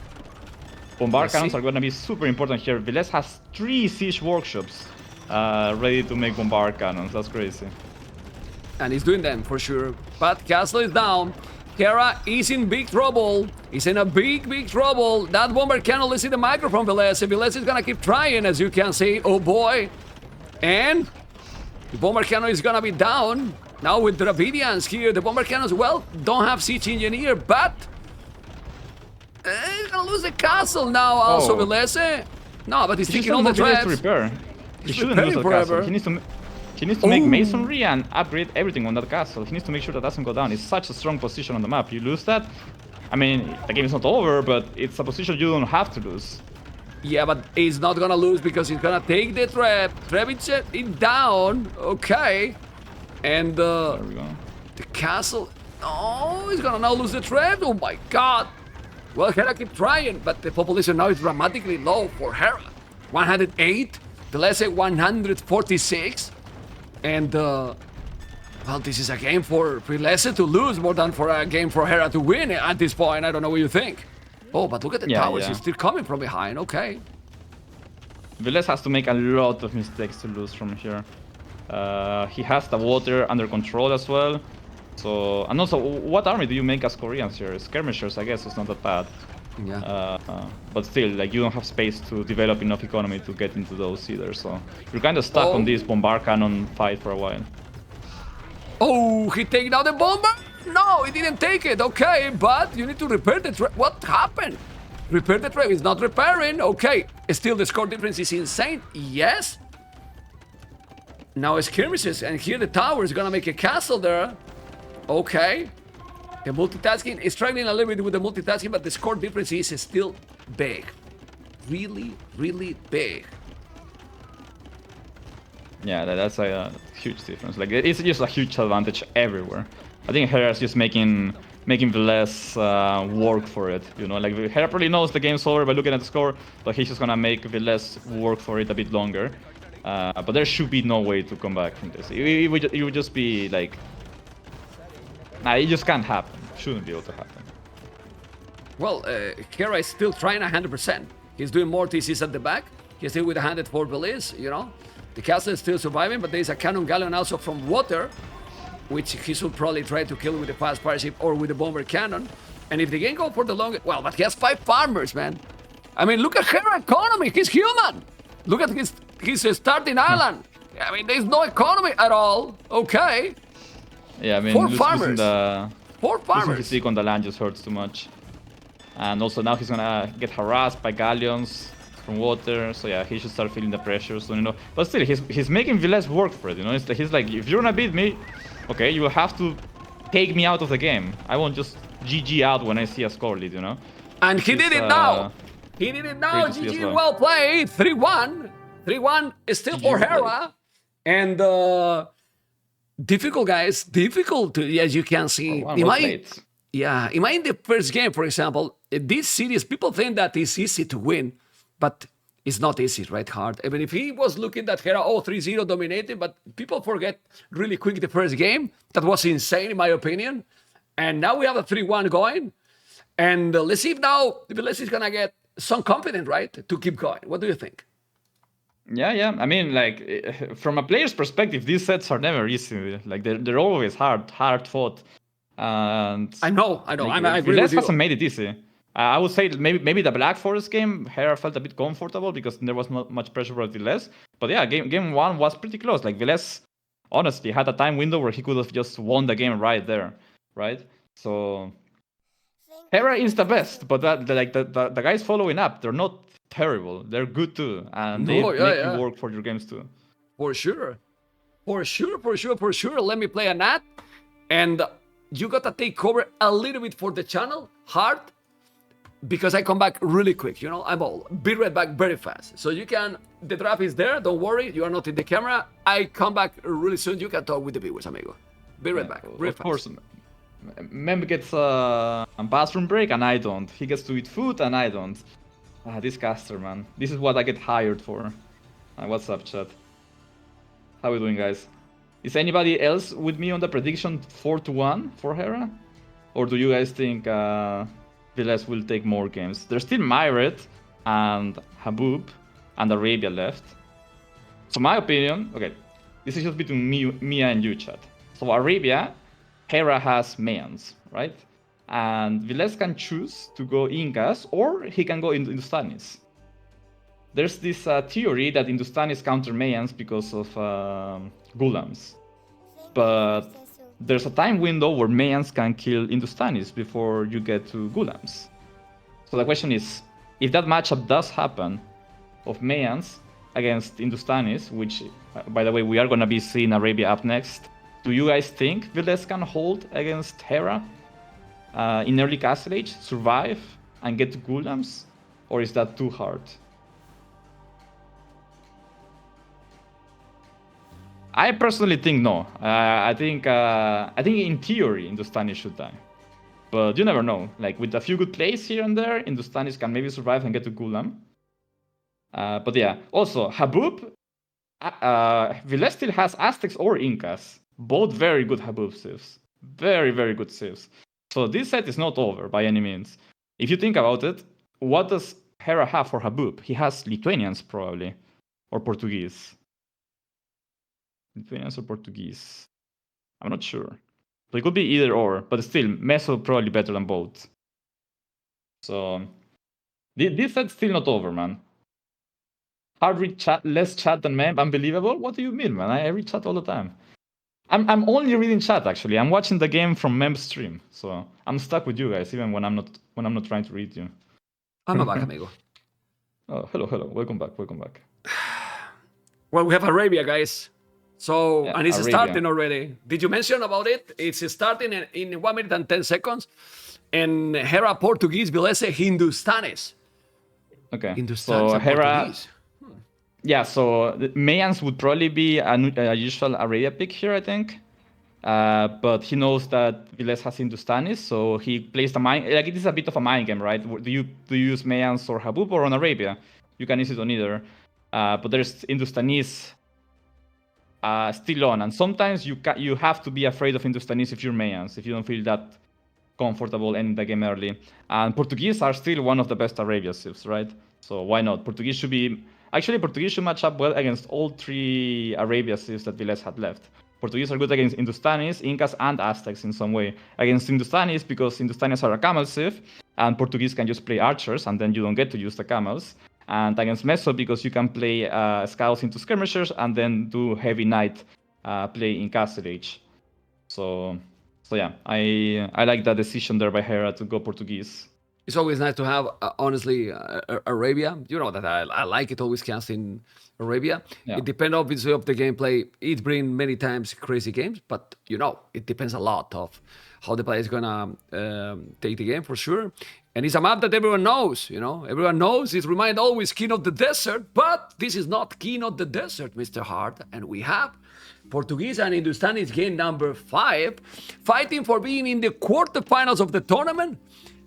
Bombard cannons are going to be super important here. Villese has 3 siege workshops ready to make bombard cannons. That's crazy. And he's doing them for sure. But castle is down. Hera is in big trouble. He's in a big trouble. That bomber cannon is in the micro from Villese. Villese is gonna keep trying, as you can see. Oh boy. And the bomber cannon is gonna be down. Now with Dravidians here, the bomber cannons, well, don't have siege engineer, but he's gonna lose the castle now also, Villese. No, but he's taking all the traps. To repair. He shouldn't lose the castle. He needs to make masonry and upgrade everything on that castle. He needs to make sure that doesn't go down. It's such a strong position on the map. You lose that, I mean, the game is not over, but it's a position you don't have to lose. Yeah, but he's not gonna lose because he's gonna take the trap. Trap it down. Okay. And There we go. the castle. Oh, he's gonna now lose the trap. Oh my god. Well, Hera keep trying, but the population now is dramatically low for Hera. 108, Villese 146. And, well, this is a game for Villese to lose more than for a game for Hera to win at this point. I don't know what you think. Oh, but look at the towers. He's still coming from behind. Okay. Villese has to make a lot of mistakes to lose from here. He has the water under control as well. So, and also, what army do you make as Koreans here? Skirmishers, I guess, it's not that bad. Yeah. But still, like, you don't have space to develop enough economy to get into those either. So you're kind of stuck on this bombard cannon fight for a while. Oh, he take down the bomber? No, he didn't take it. Okay, but you need to repair the trap. What happened? Repair the trap. It's not repairing. Okay, still the score difference is insane. Yes. Now skirmishes, and here the tower is gonna make a castle there. Okay. The multitasking is struggling a little bit with the multitasking, but the score difference is still big. Really, really big. Yeah, that's a huge difference. Like it's just a huge advantage everywhere. I think Hera's just making Villese work for it. You know, like Hera probably knows the game's over by looking at the score, but he's just gonna make Villese work for it a bit longer. But there should be no way to come back from this. It would just be like, nah, it just can't happen. Shouldn't be able to happen. Well, Hera is still trying 100%. He's doing more TCs at the back. He's still with a handed for Villese, you know. The castle is still surviving, but there is a cannon galleon also from water, which he should probably try to kill with the fast fireship or with the bomber cannon. And if the game go for the longest, well, but he has 5 farmers, man. I mean, look at Hera economy. He's human. Look at his starting island. I mean, there's no economy at all. Okay. Yeah, I mean, 4 farmers. 4 farmers. His seek on the land just hurts too much. And also now he's gonna get harassed by galleons from water, so yeah, he should start feeling the pressure soon, you know. But still, he's making Villese work for it, you know. He's like, if you're gonna beat me, okay, you will have to take me out of the game. I won't just GG out when I see a score lead, you know. And he did it now. He did it now. GG, well played. 3-1. 3-1 is still for Hera. And difficult, guys. Difficult, as you can see. In the first game, for example, this series, people think that it's easy to win. But it's not easy, right? Hard. Even if he was looking at Hera, 3-0 dominating, but people forget really quick the first game. That was insane, in my opinion. And now we have a 3-1 going. And let's see if now Villese is going to get some confidence, right? To keep going. What do you think? Yeah. I mean, like, from a player's perspective, these sets are never easy. Like, they're always hard fought. And I know. Like, I agree with you. hasn't made it easy. I would say maybe the Black Forest game, Hera felt a bit comfortable because there was not much pressure for Villese. But yeah, game 1 was pretty close. Like, Villese, honestly, had a time window where he could have just won the game right there, right? So Hera is the best, but the guys following up, they're not terrible. They're good too, and they make you work for your games too. For sure. Let me play a Nat, and you gotta take over a little bit for the channel, hard. Because I come back really quick, you know, I'm all. Be right back very fast. So you can, the draft is there, don't worry, you are not in the camera. I come back really soon, you can talk with the viewers, amigo. Be right back, real fast. Of course, Mem gets a bathroom break and I don't. He gets to eat food and I don't. This caster, man. This is what I get hired for. What's up, chat? How we doing, guys? Is anybody else with me on the prediction 4-1 for Hera? Or do you guys think... Villese will take more games. There's still Myret and Habub and Arabia left. So my opinion, okay, this is just between me and you, chat. So Arabia, Hera has Mayans, right? And Villese can choose to go Incas or he can go into Hindustanis. There's this theory that Hindustanis counter Mayans because of Gulams. But there's a time window where Mayans can kill Hindustanis before you get to Gulams. So the question is, if that matchup does happen of Mayans against Hindustanis, which, by the way, we are going to be seeing Arabia up next, do you guys think Villese can hold against Hera in early Castle Age, survive, and get to Gulams? Or is that too hard? I personally think no. I think in theory Hindustanis should die, but you never know. Like with a few good plays here and there, Hindustanis can maybe survive and get to Gulam. But yeah, also Habub, Villese still has Aztecs or Incas, both very good Habub civs, very good civs. So this set is not over by any means. If you think about it, what does Hera have for Habub? He has Lithuanians probably, or Portuguese. Lithuanians or Portuguese? I'm not sure. So it could be either or, but still, Meso probably better than both. So this set's still not over, man. Hard read chat, less chat than mem. Unbelievable? What do you mean, man? I read chat all the time. I'm only reading chat actually. I'm watching the game from mem's stream, so I'm stuck with you guys even when I'm not trying to read you. I'm back, amigo. Oh, hello. Welcome back. Well, we have Arabia, guys. So, yeah, and it's Arabia. starting already. Did you mention about it? It's starting in 1 minute and 10 seconds. And Hera, Portuguese, Villese, Hindustanis. Okay. Hindustans So and Hera. Portuguese. Yeah, so the Mayans would probably be a usual Arabia pick here, I think. But he knows that Villese has Hindustanis, so he plays the mind. Like, it is a bit of a mind game, right? Do you use Mayans or Habub or on Arabia? You can use it on either. But there's Hindustanis still on, and sometimes you have to be afraid of Hindustanis if you're Mayans, if you don't feel that comfortable ending the game early. And Portuguese are still one of the best Arabia civs, right? So why not? Portuguese should match up well against all three Arabia civs that Villese had left. Portuguese are good against Hindustanis, Incas, and Aztecs in some way. Against Hindustanis, because Hindustanis are a camel civ, and Portuguese can just play archers, and then you don't get to use the camels. And against Meso, because you can play scouts into skirmishers, and then do heavy knight play in Castle Age. So yeah, I like that decision there by Hera to go Portuguese. It's always nice to have, honestly, Arabia. You know that I like it always casting Arabia. Yeah. It depends obviously of the gameplay. It brings many times crazy games, but it depends a lot of how the player is gonna take the game for sure. And it's a map that everyone knows. Everyone knows. It reminds always King of the Desert, but this is not King of the Desert, Mr. Hart. And we have Portuguese and Hindustanis game number 5, fighting for being in the quarterfinals of the tournament.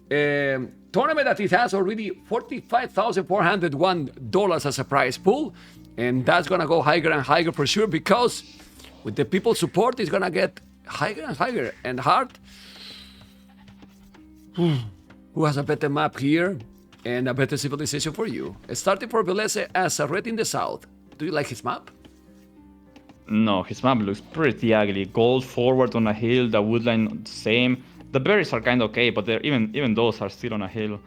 Tournament that it has already $45,401 as a prize pool, and that's gonna go higher and higher for sure, because with the people support it's gonna get higher and higher. And Hart, who has a better map here and a better civilization for you? Starting for Villese as a red in the south. Do you like his map? No, his map looks pretty ugly. Gold forward on a hill, the woodline same. The berries are kind of okay, but even those are still on a hill.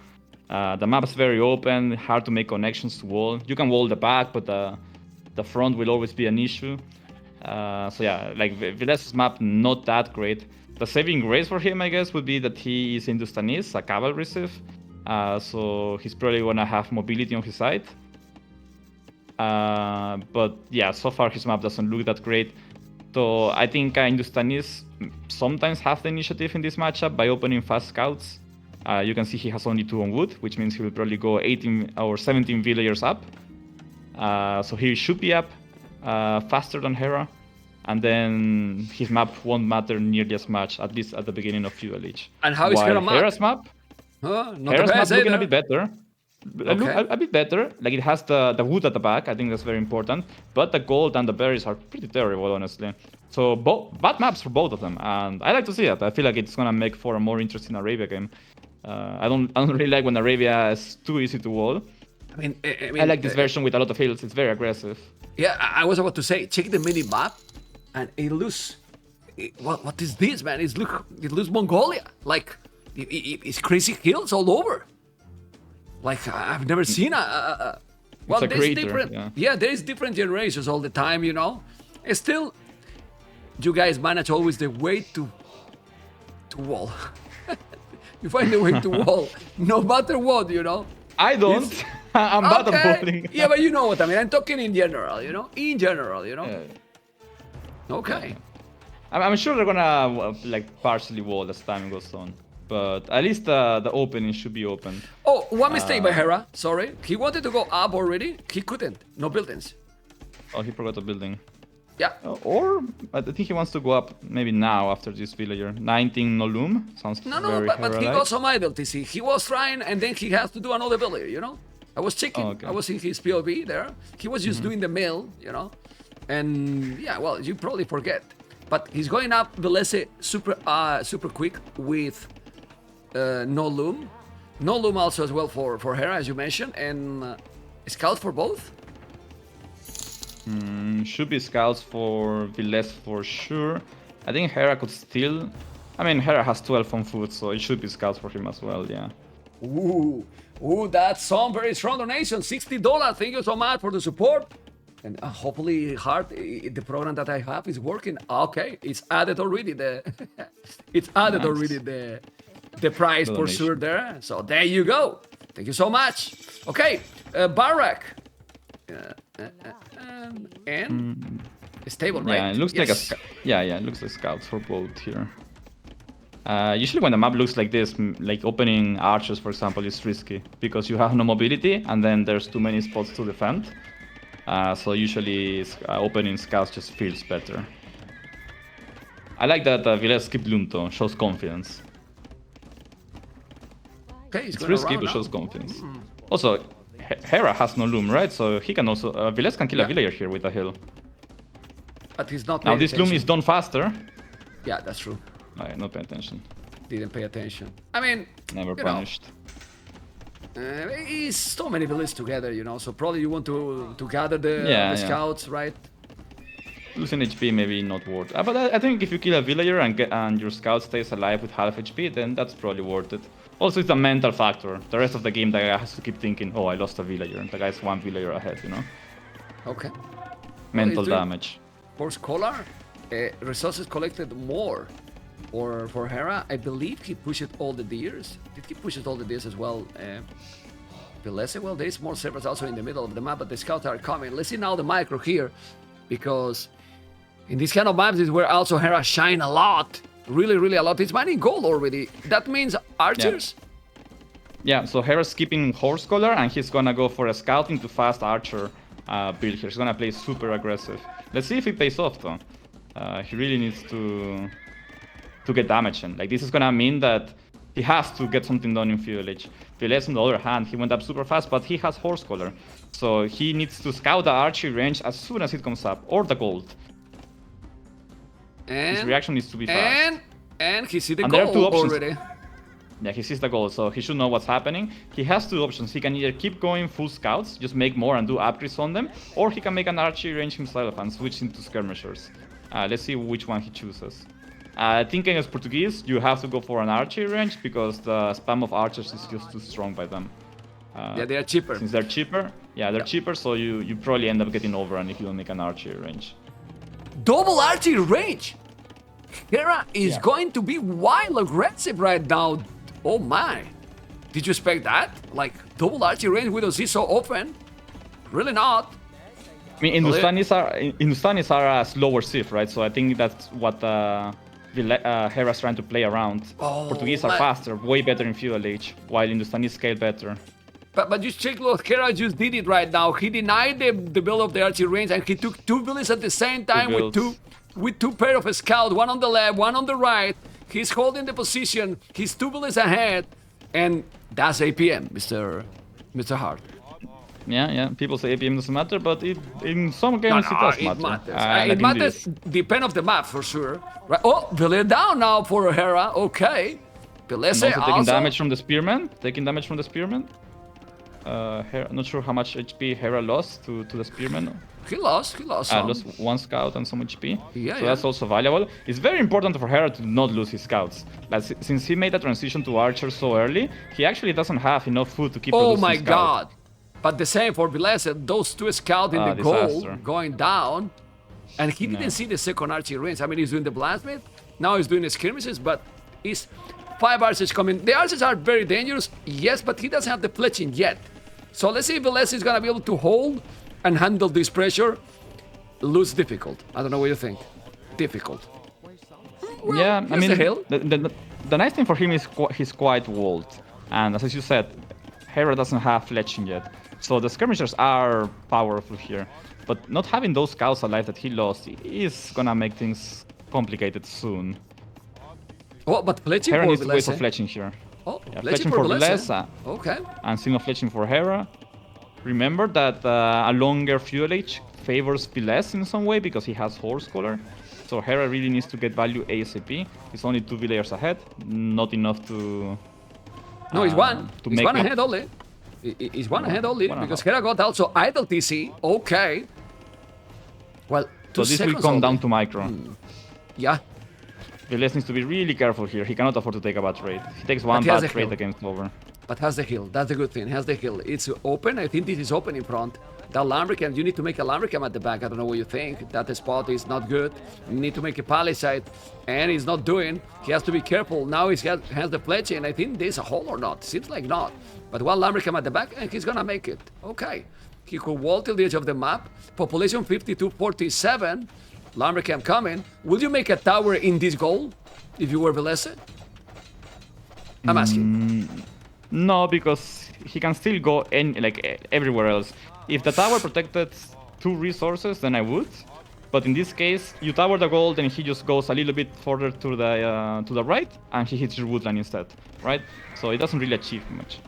The map is very open, hard to make connections to wall. You can wall the back, but the front will always be an issue. So yeah, like Villese's map, not that great. The saving grace for him, I guess, would be that he is Hindustanis, a cavalry civ. So he's probably gonna have mobility on his side. But yeah, so far his map doesn't look that great. So I think Hindustanis sometimes have the initiative in this matchup by opening fast scouts. You can see he has only 2 on wood, which means he will probably go 18 or 17 villagers up. So he should be up faster than Hera. And then his map won't matter nearly as much, at least at the beginning of Feudal Age. And how is Hera map? Hera's map? Not Hera's the map best looking either. a bit better. A bit better. Like, it has the wood at the back. I think that's very important. But the gold and the berries are pretty terrible, honestly. So bad maps for both of them, and I like to see it. I feel like it's gonna make for a more interesting Arabia game. I don't really like when Arabia is too easy to wall. I mean, I like this version with a lot of hills. It's very aggressive. Yeah, I was about to say, check the mini map, and it looks. What is this, man? It looks Mongolia. Like it's crazy hills all over. Like I've never seen a well, a there's crater, different. yeah. There is different generations all the time, And still, you guys manage always the way to wall. You find the way to wall, no matter what, I don't. I'm bad at walling. Yeah, but you know what I mean. I'm talking in general, In general, Yeah. Okay. I'm sure they're gonna partially wall as time goes on, but at least the opening should be open. Oh, one mistake by Hera. Sorry, he wanted to go up already. He couldn't. No buildings. Oh, he forgot a building. Yeah. Or I think he wants to go up maybe now after this villager. 19 no loom. Sounds No, very but he Hera-like. got some idle, TC. He was trying, and then he has to do another villager, I was checking. Oh, okay. I was in his POV there. He was just doing the mill, And yeah, well, you probably forget. But he's going up Villese super quick with no loom. No loom also as well for Hera, as you mentioned. And scout for both? Should be scouts for Villese for sure. I think Hera could still... I mean, Hera has 12 on foot, so it should be scouts for him as well, yeah. Ooh, that's some very strong donation. $60. Thank you so much for the support. And hopefully, the program that I have is working. Okay, it's added already. It's added Nice. already the price for Donation. sure there. So there you go. Thank you so much. Okay, Barak. And stable, right? Yeah, it looks like Yes. it looks like scouts for both here. Usually when the map looks like this, like opening archers, for example, is risky because you have no mobility and then there's too many spots to defend. So usually opening scouts just feels better. I like that Villese skipped Lunto, shows confidence. Okay, It's risky, but shows confidence. Also, Hera has no loom, right? So he can also... Villese can kill a villager here with a hill. But he's not. Now this loom is done faster. Yeah, that's true. Not pay attention. Didn't pay attention. I mean, Never punished. It's so many villages together, you know. So probably you want to gather the scouts, right? Losing HP maybe not worth. But I think if you kill a villager and your scout stays alive with half HP, then that's probably worth it. Also, it's a mental factor. The rest of the game, the guy has to keep thinking, "Oh, I lost a villager," and the guy's one villager ahead, you know. Okay. Mental damage. For Scholar, resources collected more. Or for Hera, I believe he pushed all the deers. Did he push all the deers as well? Villese, well, there's more servers also in the middle of the map, but the scouts are coming. Let's see now the micro here, because in these kind of maps is where also Hera shine a lot. Really, really a lot. It's mining gold already. That means archers? Yeah, so Hera's skipping Horse Collar and he's gonna go for a scouting to fast archer build here. He's gonna play super aggressive. Let's see if it pays off though. He really needs to get damage in. Like, this is gonna mean that he has to get something done in Feudal Age. Villese, on the other hand, he went up super fast, but he has Horse Collar. So he needs to scout the archery range as soon as it comes up, or the gold. And, his reaction needs to be fast. And he sees the and goal there are two options. already. Yeah, he sees the goal, so he should know what's happening. He has two options. He can either keep going full scouts, just make more and do upgrades on them, or he can make an archery range himself and switch into skirmishers. Let's see which one he chooses. I think against Portuguese, you have to go for an archery range because the spam of archers is just too strong by them. Yeah, they are cheaper. Since they're cheaper, cheaper, so you probably end up getting overrun if you don't make an archery range. Double archery range! Hera is going to be wild aggressive right now. Oh my. Did you expect that? Like, double archery range we don't see so often. Really not. I mean, Hindustanis are a slower Sith, right? So I think that's what Hera's trying to play around. Portuguese are faster, way better in Feudal Age, while Hindustanis scale better. But you check, look, Hera just did it right now. He denied the build of the archery range and he took two builds at the same time with two pair of scouts, one on the left, one on the right. He's holding the position, he's two builds ahead, and that's APM, Mr. Hart. Yeah. People say APM doesn't matter, but in some games it does matter. It matters, depend on the map for sure. Right. Oh, Villese down now for Hera. Okay. Villese also taking damage from the spearman. Hera, not sure how much HP Hera lost to the spearman. He lost some. Lost one scout and some HP. Yeah, so that's also valuable. It's very important for Hera to not lose his scouts. Like, since he made a transition to archer so early, he actually doesn't have enough food to keep producing my scouts. God. But the same for Villese, those two scouts in the goal going down, and he didn't see the second archery range. I mean, he's doing the blacksmith, now he's doing the skirmishes, but he's 5 archers coming. The archers are very dangerous, yes, but he doesn't have the fletching yet. So let's see if Villese is gonna be able to hold and handle this pressure. Looks difficult. I don't know what you think. Difficult. Well, yeah, I mean, the nice thing for him is he's quite walled, and as you said, Hera doesn't have fletching yet. So the skirmishers are powerful here, but not having those scouts alive that he lost is gonna make things complicated soon. Oh, but fletching Hera for needs to wait for Villese. fletching here. Oh, yeah, fletching for Villese. Okay. And single fletching for Hera. Remember that a longer Feudal Age favors Villese in some way because he has Horse Collar. So Hera really needs to get value ASAP. He's only 2 villagers ahead, not enough to... No, he's one. He's one ahead only. He's one ahead only because Hera got also idle TC. Okay. Well, so this will come down to micro. Yeah. Villese needs to be really careful here. He cannot afford to take a bad trade. He takes one bad trade against Clover. But has the hill. That's the good thing. Has the hill. It's open. I think this is open in front. That Lambricam, you need to make a Lambricam at the back. I don't know what you think. That spot is not good. You need to make a palisade. And he's not doing. He has to be careful. Now he has the pledge, and I think there's a hole or not. Seems like not. But one Lambricam at the back, and he's gonna make it. Okay. He could wall till the edge of the map. Population 5247. Lambricam coming. Would you make a tower in this goal if you were Villese? I'm asking. No, because he can still go everywhere else. If the tower protected 2 resources, then I would. But in this case, you tower the gold, and he just goes a little bit further to the right, and he hits your woodland instead, right? So it doesn't really achieve much.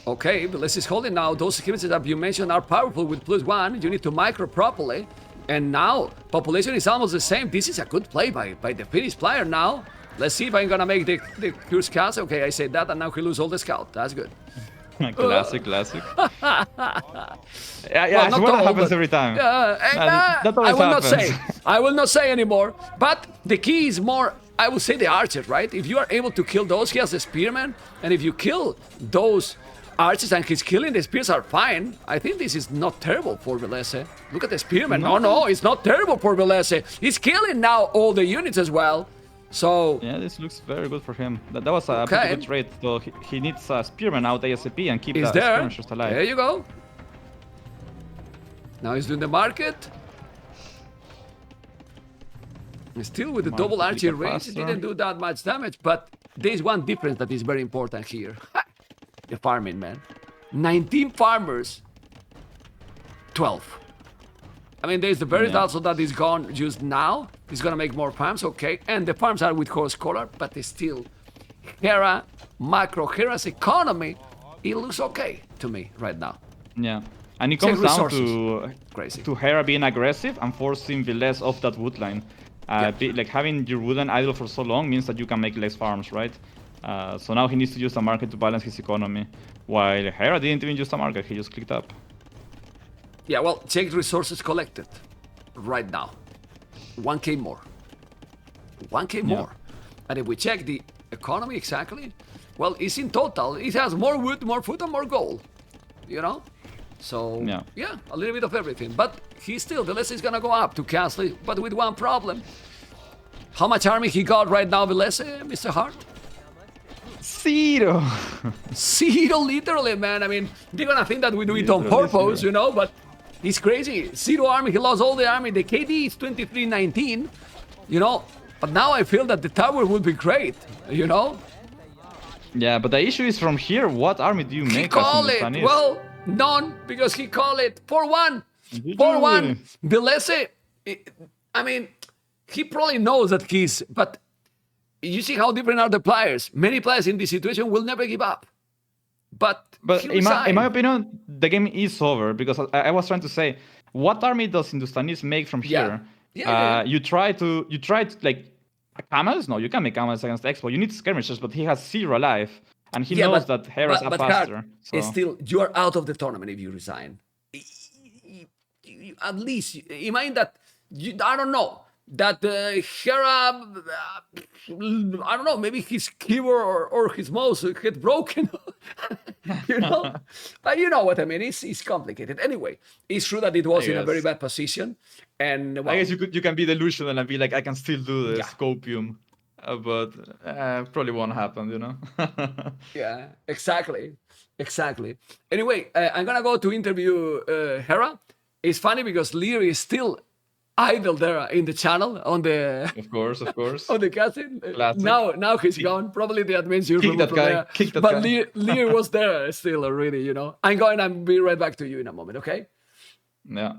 Okay, Villese is holding now. Those skills that you mentioned are powerful with +1. You need to micro properly. And now, population is almost the same. This is a good play by the Finnish player now. Let's see if I'm gonna make the Curse cast. Okay, I said that, and now he lose all the scout. That's good. Classic. Yeah, Well, it's not what all, happens but- every time. I That always will not happens. say. I will not say anymore. But the key is more, I will say the archers, right? If you are able to kill those, he has the spearman. And if you kill those archers and he's killing, the spears are fine. I think this is not terrible for Villese. Look at the spearman. No, it's not terrible for Villese. He's killing now all the units as well. So Yeah, this looks very good for him. That was a Okay. pretty good trade. So he needs a spearman out ASAP and keep he's the there. skirmishers alive. There you go. Now he's doing the market. And still with the Market double a archer little range, it faster. didn't do that much damage, but there's one difference that is very important here. The farming, man. 19 farmers, 12. I mean, there's the berries Yeah. also that is gone just now. He's gonna make more farms, okay. And the farms are with horse collar, but it's still Hera, Hera's economy, it looks okay to me right now. Yeah. And it Same comes down resources. Crazy. to Hera being aggressive and forcing Villese off that wood line. Like having your woodland idle for so long means that you can make less farms, right? So now he needs to use the market to balance his economy. While Hera didn't even use the market, he just clicked up. Yeah, well, check resources collected right now. 1k more. 1k more. And if we check the economy exactly, well, it's in total. It has more wood, more food, and more gold. You know? So, yeah, a little bit of everything. But Villese is gonna go up to Castle, but with one problem. How much army he got right now, Villese, Mr. Hart? 0. 0, literally, man. I mean, they're gonna think that we do it on Literally purpose, 0. you know, but it's crazy. 0 army, he lost all the army. The KD is 2319, you know, but now I feel that the tower will be great, you know? Yeah, but the issue is from here, what army do you He make call as it, Hindustani? well, none, because he call it 4-1. Did 4-1. you? Villese, I mean, he probably knows that but you see how different are the players. Many players in this situation will never give up. But he in my resigned. opinion, the game is over because I was trying to say, what army does Hindustanis make from here? Yeah. You try to like camels. No, you can't make camels against Expo. You need skirmishers, but he has 0 alive, and he knows that Hera's up faster. Hart, So. it's still, you are out of the tournament if you resign. At least imagine that. I don't know. That Hera, I don't know, maybe his keyboard or his mouse get broken, you know? But you know what I mean, it's complicated. Anyway, it's true that it was in a very bad position. And well, I guess you can be delusional and be like, I can still do the scopium, but probably won't happen, you know? yeah, exactly. Anyway, I'm gonna go to interview Hera. It's funny because Lear is still idle there in the channel on the Of course. on the castle. Classic. Now he's gone. Probably the admins you Kick removed that from guy. there. Kick that but guy. Lear was there still already, you know. I'm going to be right back to you in a moment, okay? Yeah.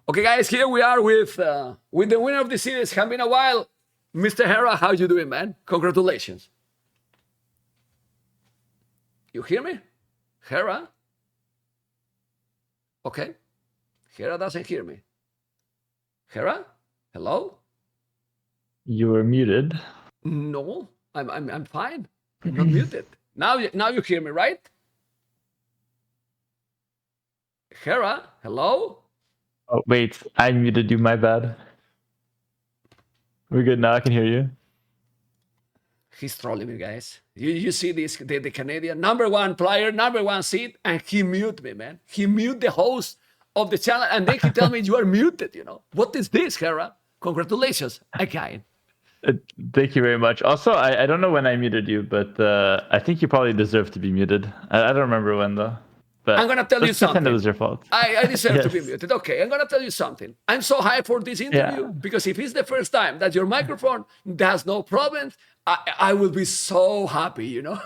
Okay, guys, here we are with the winner of the series. It's been a while. Mr. Hera, how you doing, man? Congratulations. You hear me? Hera? Okay. Hera doesn't hear me. Hera? Hello? You were muted. No, I'm fine. I'm not muted. Now you hear me, right? Hera? Hello? Oh, wait. I muted you. My bad. We're good now. I can hear you. He's trolling me, guys. You see this, the Canadian #1 player, #1 seed, and he mute me, man. He mute the host of the channel, and then he tell me you are muted, you know. What is this, Hera? Congratulations again. Thank you very much. Also, I don't know when I muted you, but I think you probably deserve to be muted. I don't remember when, though. But I'm gonna tell you let's pretend something. it was your fault. I deserve to be Yes. muted. Okay, I'm gonna tell you something. I'm so hyped for this interview Yeah. because if it's the first time that your microphone has no problems, I will be so happy, you know?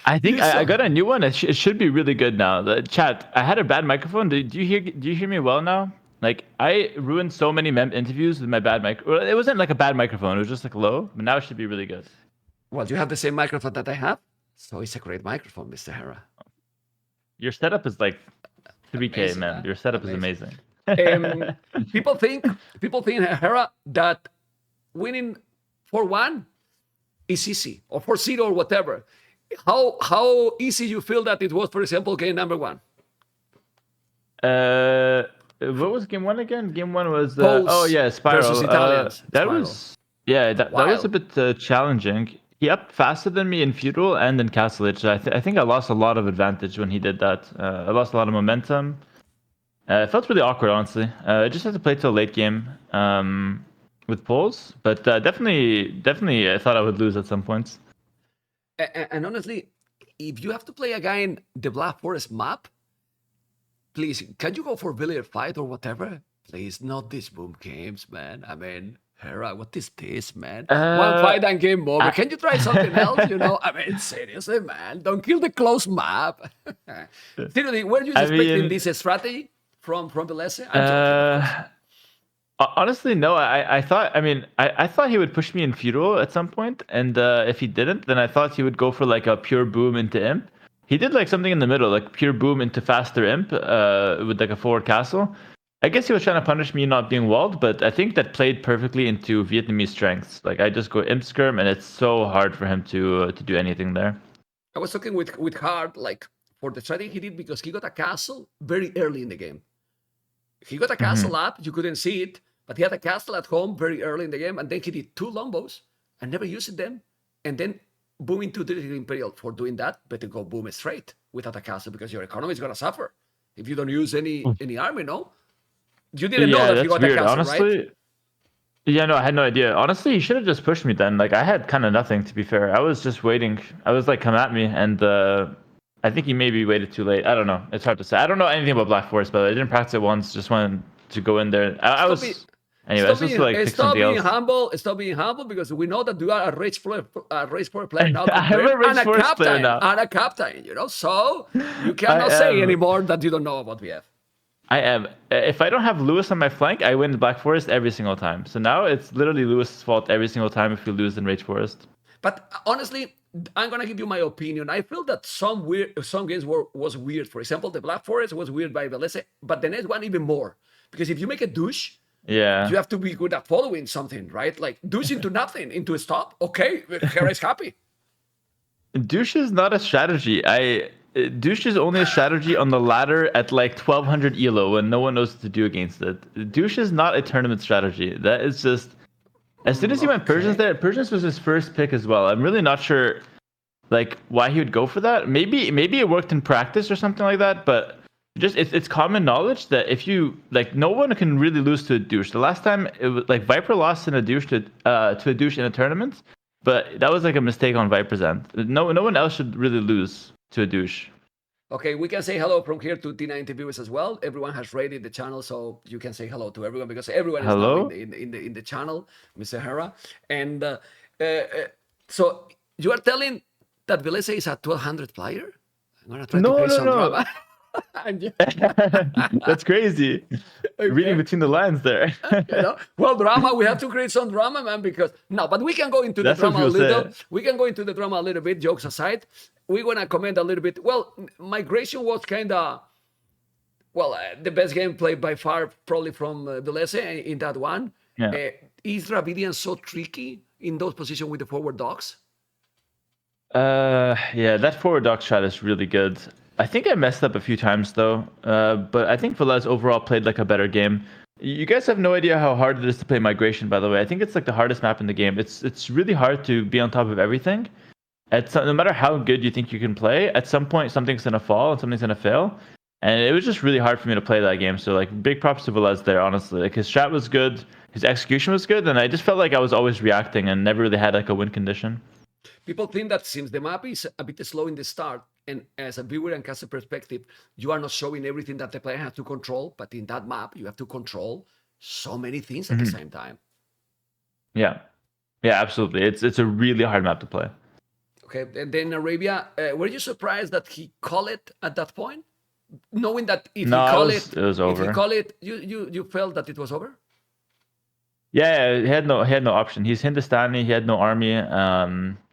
I think You I saw- got a new one. It should be really good now. The chat. I had a bad microphone. Do you hear? Do you hear me well now? Like I ruined so many mem interviews with my bad mic. Well, it wasn't like a bad microphone. It was just like low. But now it should be really good. Well, you have the same microphone that I have, so it's a great microphone, Mr. Hera. Your setup is like 3K, Amazing, man. man. Your setup Amazing. is amazing. People think Hera that winning 4-1 is easy or 4-0 or whatever. How easy you feel that it was, for example, game number 1? What was game 1 again? Game 1 was Poles oh yeah, Spiral. versus Italians. That Spiral. was that was a Wild. bit challenging. He upped faster than me in Feudal and in Castle Age. I think I lost a lot of advantage when he did that. I lost a lot of momentum. It felt really awkward, honestly. I just had to play till late game with Poles, but definitely, I thought I would lose at some points. And honestly, if you have to play a guy in the Black Forest map, please, can you go for Village fight or whatever? Please, not these boom games, man. I mean, Hera, what is this, man? One fight and game over. Can you try something else? You know, I mean, seriously, man, don't kill the close map. Seriously, were you expecting this strategy from Villese? I'm joking, of course. Honestly, no. I thought. I mean, I thought he would push me in Feudal at some point, and if he didn't, then I thought he would go for like a pure boom into Imp. He did like something in the middle, like pure boom into faster Imp with like a forward castle. I guess he was trying to punish me not being walled, but I think that played perfectly into Vietnamese strengths. Like I just go Imp Skirm, and it's so hard for him to do anything there. I was talking with Hard, like for the strategy he did because he got a castle very early in the game. He got a castle up, you couldn't see it, but he had a castle at home very early in the game, and then he did 2 lombos and never used them, and then boom into the Imperial. For doing that, better go boom straight without a castle because your economy is gonna suffer if you don't use any army. No, you didn't know that he got weird. a castle, Honestly, right? Yeah, no, I had no idea. Honestly, he should have just pushed me then. Like I had kind of nothing, to be fair. I was just waiting. I was like, come at me, and I think he maybe waited too late. I don't know. It's hard to say. I don't know anything about Black Forest, but I didn't practice it once. Just wanted to go in there. I was anyway. I was supposed to like pick Stop something being else. humble. Stop being humble because we know that you are a race for player now. I'm a Rage and a Forest player captain. now. And a captain. You know, so you cannot say anymore that you don't know about VF. I am. If I don't have Lewis on my flank, I win Black Forest every single time. So now it's literally Lewis's fault every single time if we lose in Rage Forest. But honestly, I'm gonna give you my opinion. I feel that some games was weird. For example, the Black Forest was weird by Villese, but the next one even more. Because if you make a douche, you have to be good at following something, right? Like douche into nothing, into a stop. Okay, Hera is happy. Douche is not a strategy. Douche is only a strategy on the ladder at like 1200 elo when no one knows what to do against it. Douche is not a tournament strategy. That is just as soon as he went Persians there, Persians was his first pick as well. I'm really not sure like why he would go for that. Maybe it worked in practice or something like that, but just it's common knowledge that if you like no one can really lose to a douche. The last time it was like Viper lost in a douche to a douche in a tournament, but that was like a mistake on Viper's end. No one else should really lose to a douche. Okay, we can say hello from here to T90 viewers as well. Everyone has rated the channel, so you can say hello to everyone because everyone is now in the channel, Mr. Hera. And so you are telling that Villese is a 1200 player? I'm gonna try to create some drama. That's crazy. Okay. Reading between the lines there. Well, drama. We have to create some drama, man. Because but we can go into the drama a little. We can go into the drama a little bit. Jokes aside, we're gonna comment a little bit. Well, migration was kind of the best game played by far, probably from Villese in that one. Yeah. Is Dravidian so tricky in those positions with the forward dogs? Yeah, that forward dog shot is really good. I think I messed up a few times though, but I think Villese overall played like a better game. You guys have no idea how hard it is to play migration, by the way. I think it's like the hardest map in the game. It's really hard to be on top of everything. No matter how good you think you can play, at some point something's gonna fall and something's gonna fail. And it was just really hard for me to play that game. So like big props to Villese there, honestly. Like his strat was good, his execution was good, and I just felt like I was always reacting and never really had like a win condition. People think that since the map is a bit slow in the start And as a viewer and caster perspective, you are not showing everything that the player has to control, but in that map, you have to control so many things at the same time. Yeah, absolutely. It's a really hard map to play. Okay, and then Arabia, were you surprised that he called it at that point, knowing that if No, he called it was over. If he called it, you felt that it was over? Yeah, he had no option. He's Hindustani. He had no army.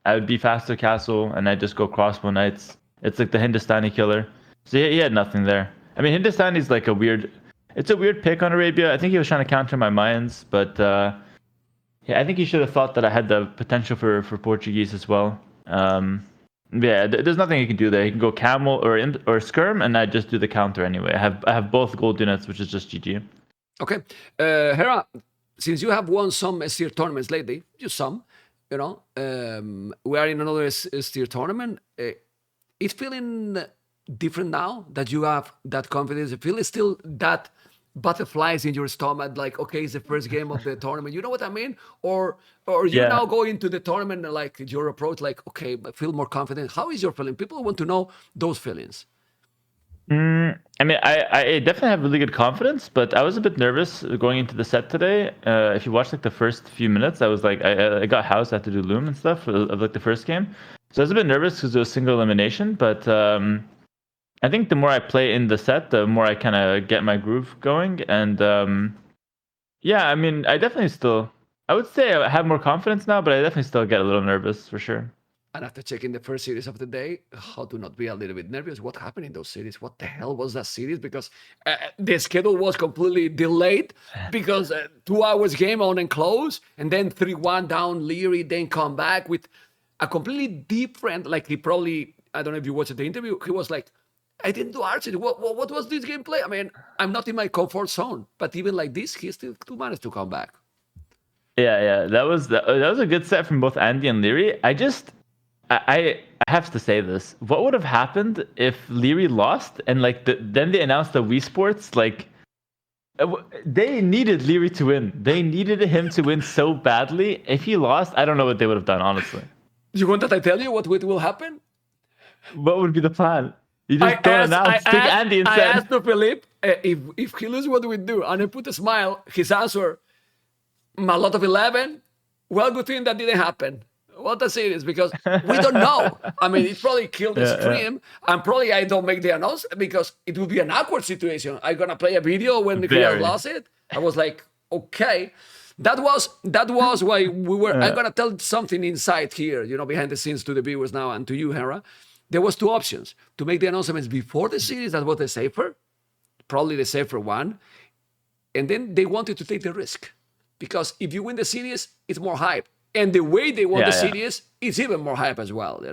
I would be faster castle, and I'd just go crossbow knights. It's like the Hindustani killer. So he had nothing there. I mean, Hindustani's like it's a weird pick on Arabia. I think he was trying to counter my mines, but yeah, I think he should have thought that I had the potential for Portuguese as well. Yeah, there's nothing he can do there. He can go camel or skirm, and I just do the counter anyway. I have both gold units, which is just GG. Okay, Hera, since you have won some STR tournaments lately, just some, we are in another STR tournament. It's feeling different now that you have that confidence. You feel still that butterflies in your stomach, like, okay, it's the first game of the tournament. You know what I mean? Or you now go into the tournament and like your approach, like, okay, I feel more confident. How is your feeling? People want to know those feelings. I mean, I definitely have really good confidence, but I was a bit nervous going into the set today. If you watch like the first few minutes, I was like, I got housed, I had to do loom and stuff of like the first game. So I was a bit nervous because it was single elimination, but I think the more I play in the set, the more I kind of get my groove going. And yeah, I mean, I would say I have more confidence now, but I definitely still get a little nervous for sure. And after checking the first series of the day, how to not be a little bit nervous? What happened in those series? What the hell was that series? Because the schedule was completely delayed because 2 hours game on and close, and then 3-1 down Leary, then come back with a completely different, like he probably, I don't know if you watched the interview, he was like, I didn't do archery. What was this gameplay? I mean, I'm not in my comfort zone, but even like this, he still managed to come back. Yeah, that was a good set from both Andy and Leary. I have to say this. What would have happened if Leary lost and like then they announced the Wii Sports? Like they needed Leary to win. They needed him to win so badly. If he lost, I don't know what they would have done, honestly. You want that I tell you what will happen? What would be the plan? You just don't announce. Take Andy instead. I asked to Philippe if he loses, what do we do? And I put a smile. His answer, a lot of 11. Well, good thing that didn't happen. What a series, because we don't know. I mean, it probably killed the stream, and probably I don't make the announcement because it would be an awkward situation. I'm gonna play a video when he has lost it. I was like, okay, that was why we were. I'm gonna tell something inside here, behind the scenes to the viewers now and to you, Hera. There was 2 options: to make the announcements before the series, that was probably the safer one, and then they wanted to take the risk because if you win the series, it's more hype. And the way they won the series is even more hype as well,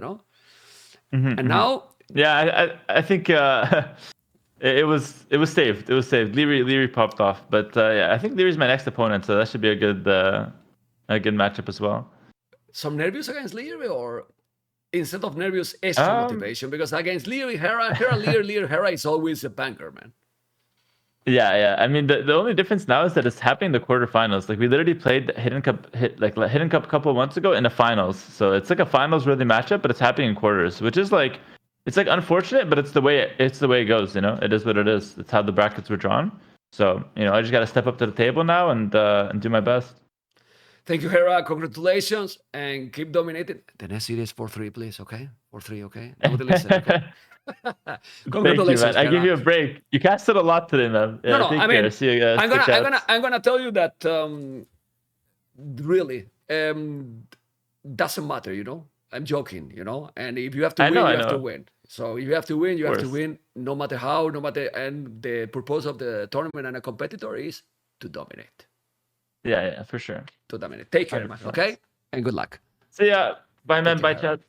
And now, I think it was saved. It was saved. Leary popped off, but I think Leary's my next opponent, so that should be a good matchup as well. Some nervous against Leary, or instead of nervous, extra motivation? Because against Leary, Hera, Leary, Hera is always a banger, man. Yeah. I mean, the only difference now is that it's happening in the quarterfinals. Like we literally played Hidden Cup a couple of months ago in the finals. So it's like a finals worthy matchup, but it's happening in quarters, which is like it's like unfortunate, but it's the way it goes. It is what it is. It's how the brackets were drawn. So I just got to step up to the table now and do my best. Thank you, Hera. Congratulations and keep dominating. The next series 4-3, please. Okay, 4-3. Okay. Nobody listen. Okay. Congratulations, thank you, man. I give you a break. You casted a lot today, man. Yeah, no. I mean, see you guys. I'm gonna tell you that really doesn't matter. I'm joking. And if you have to win, you have to win. So if you have to win, you have to win, no matter how, And the purpose of the tournament and a competitor is to dominate. Yeah, for sure. To dominate. Take care, man. Okay, and good luck. See ya. Bye, man. Bye, chat.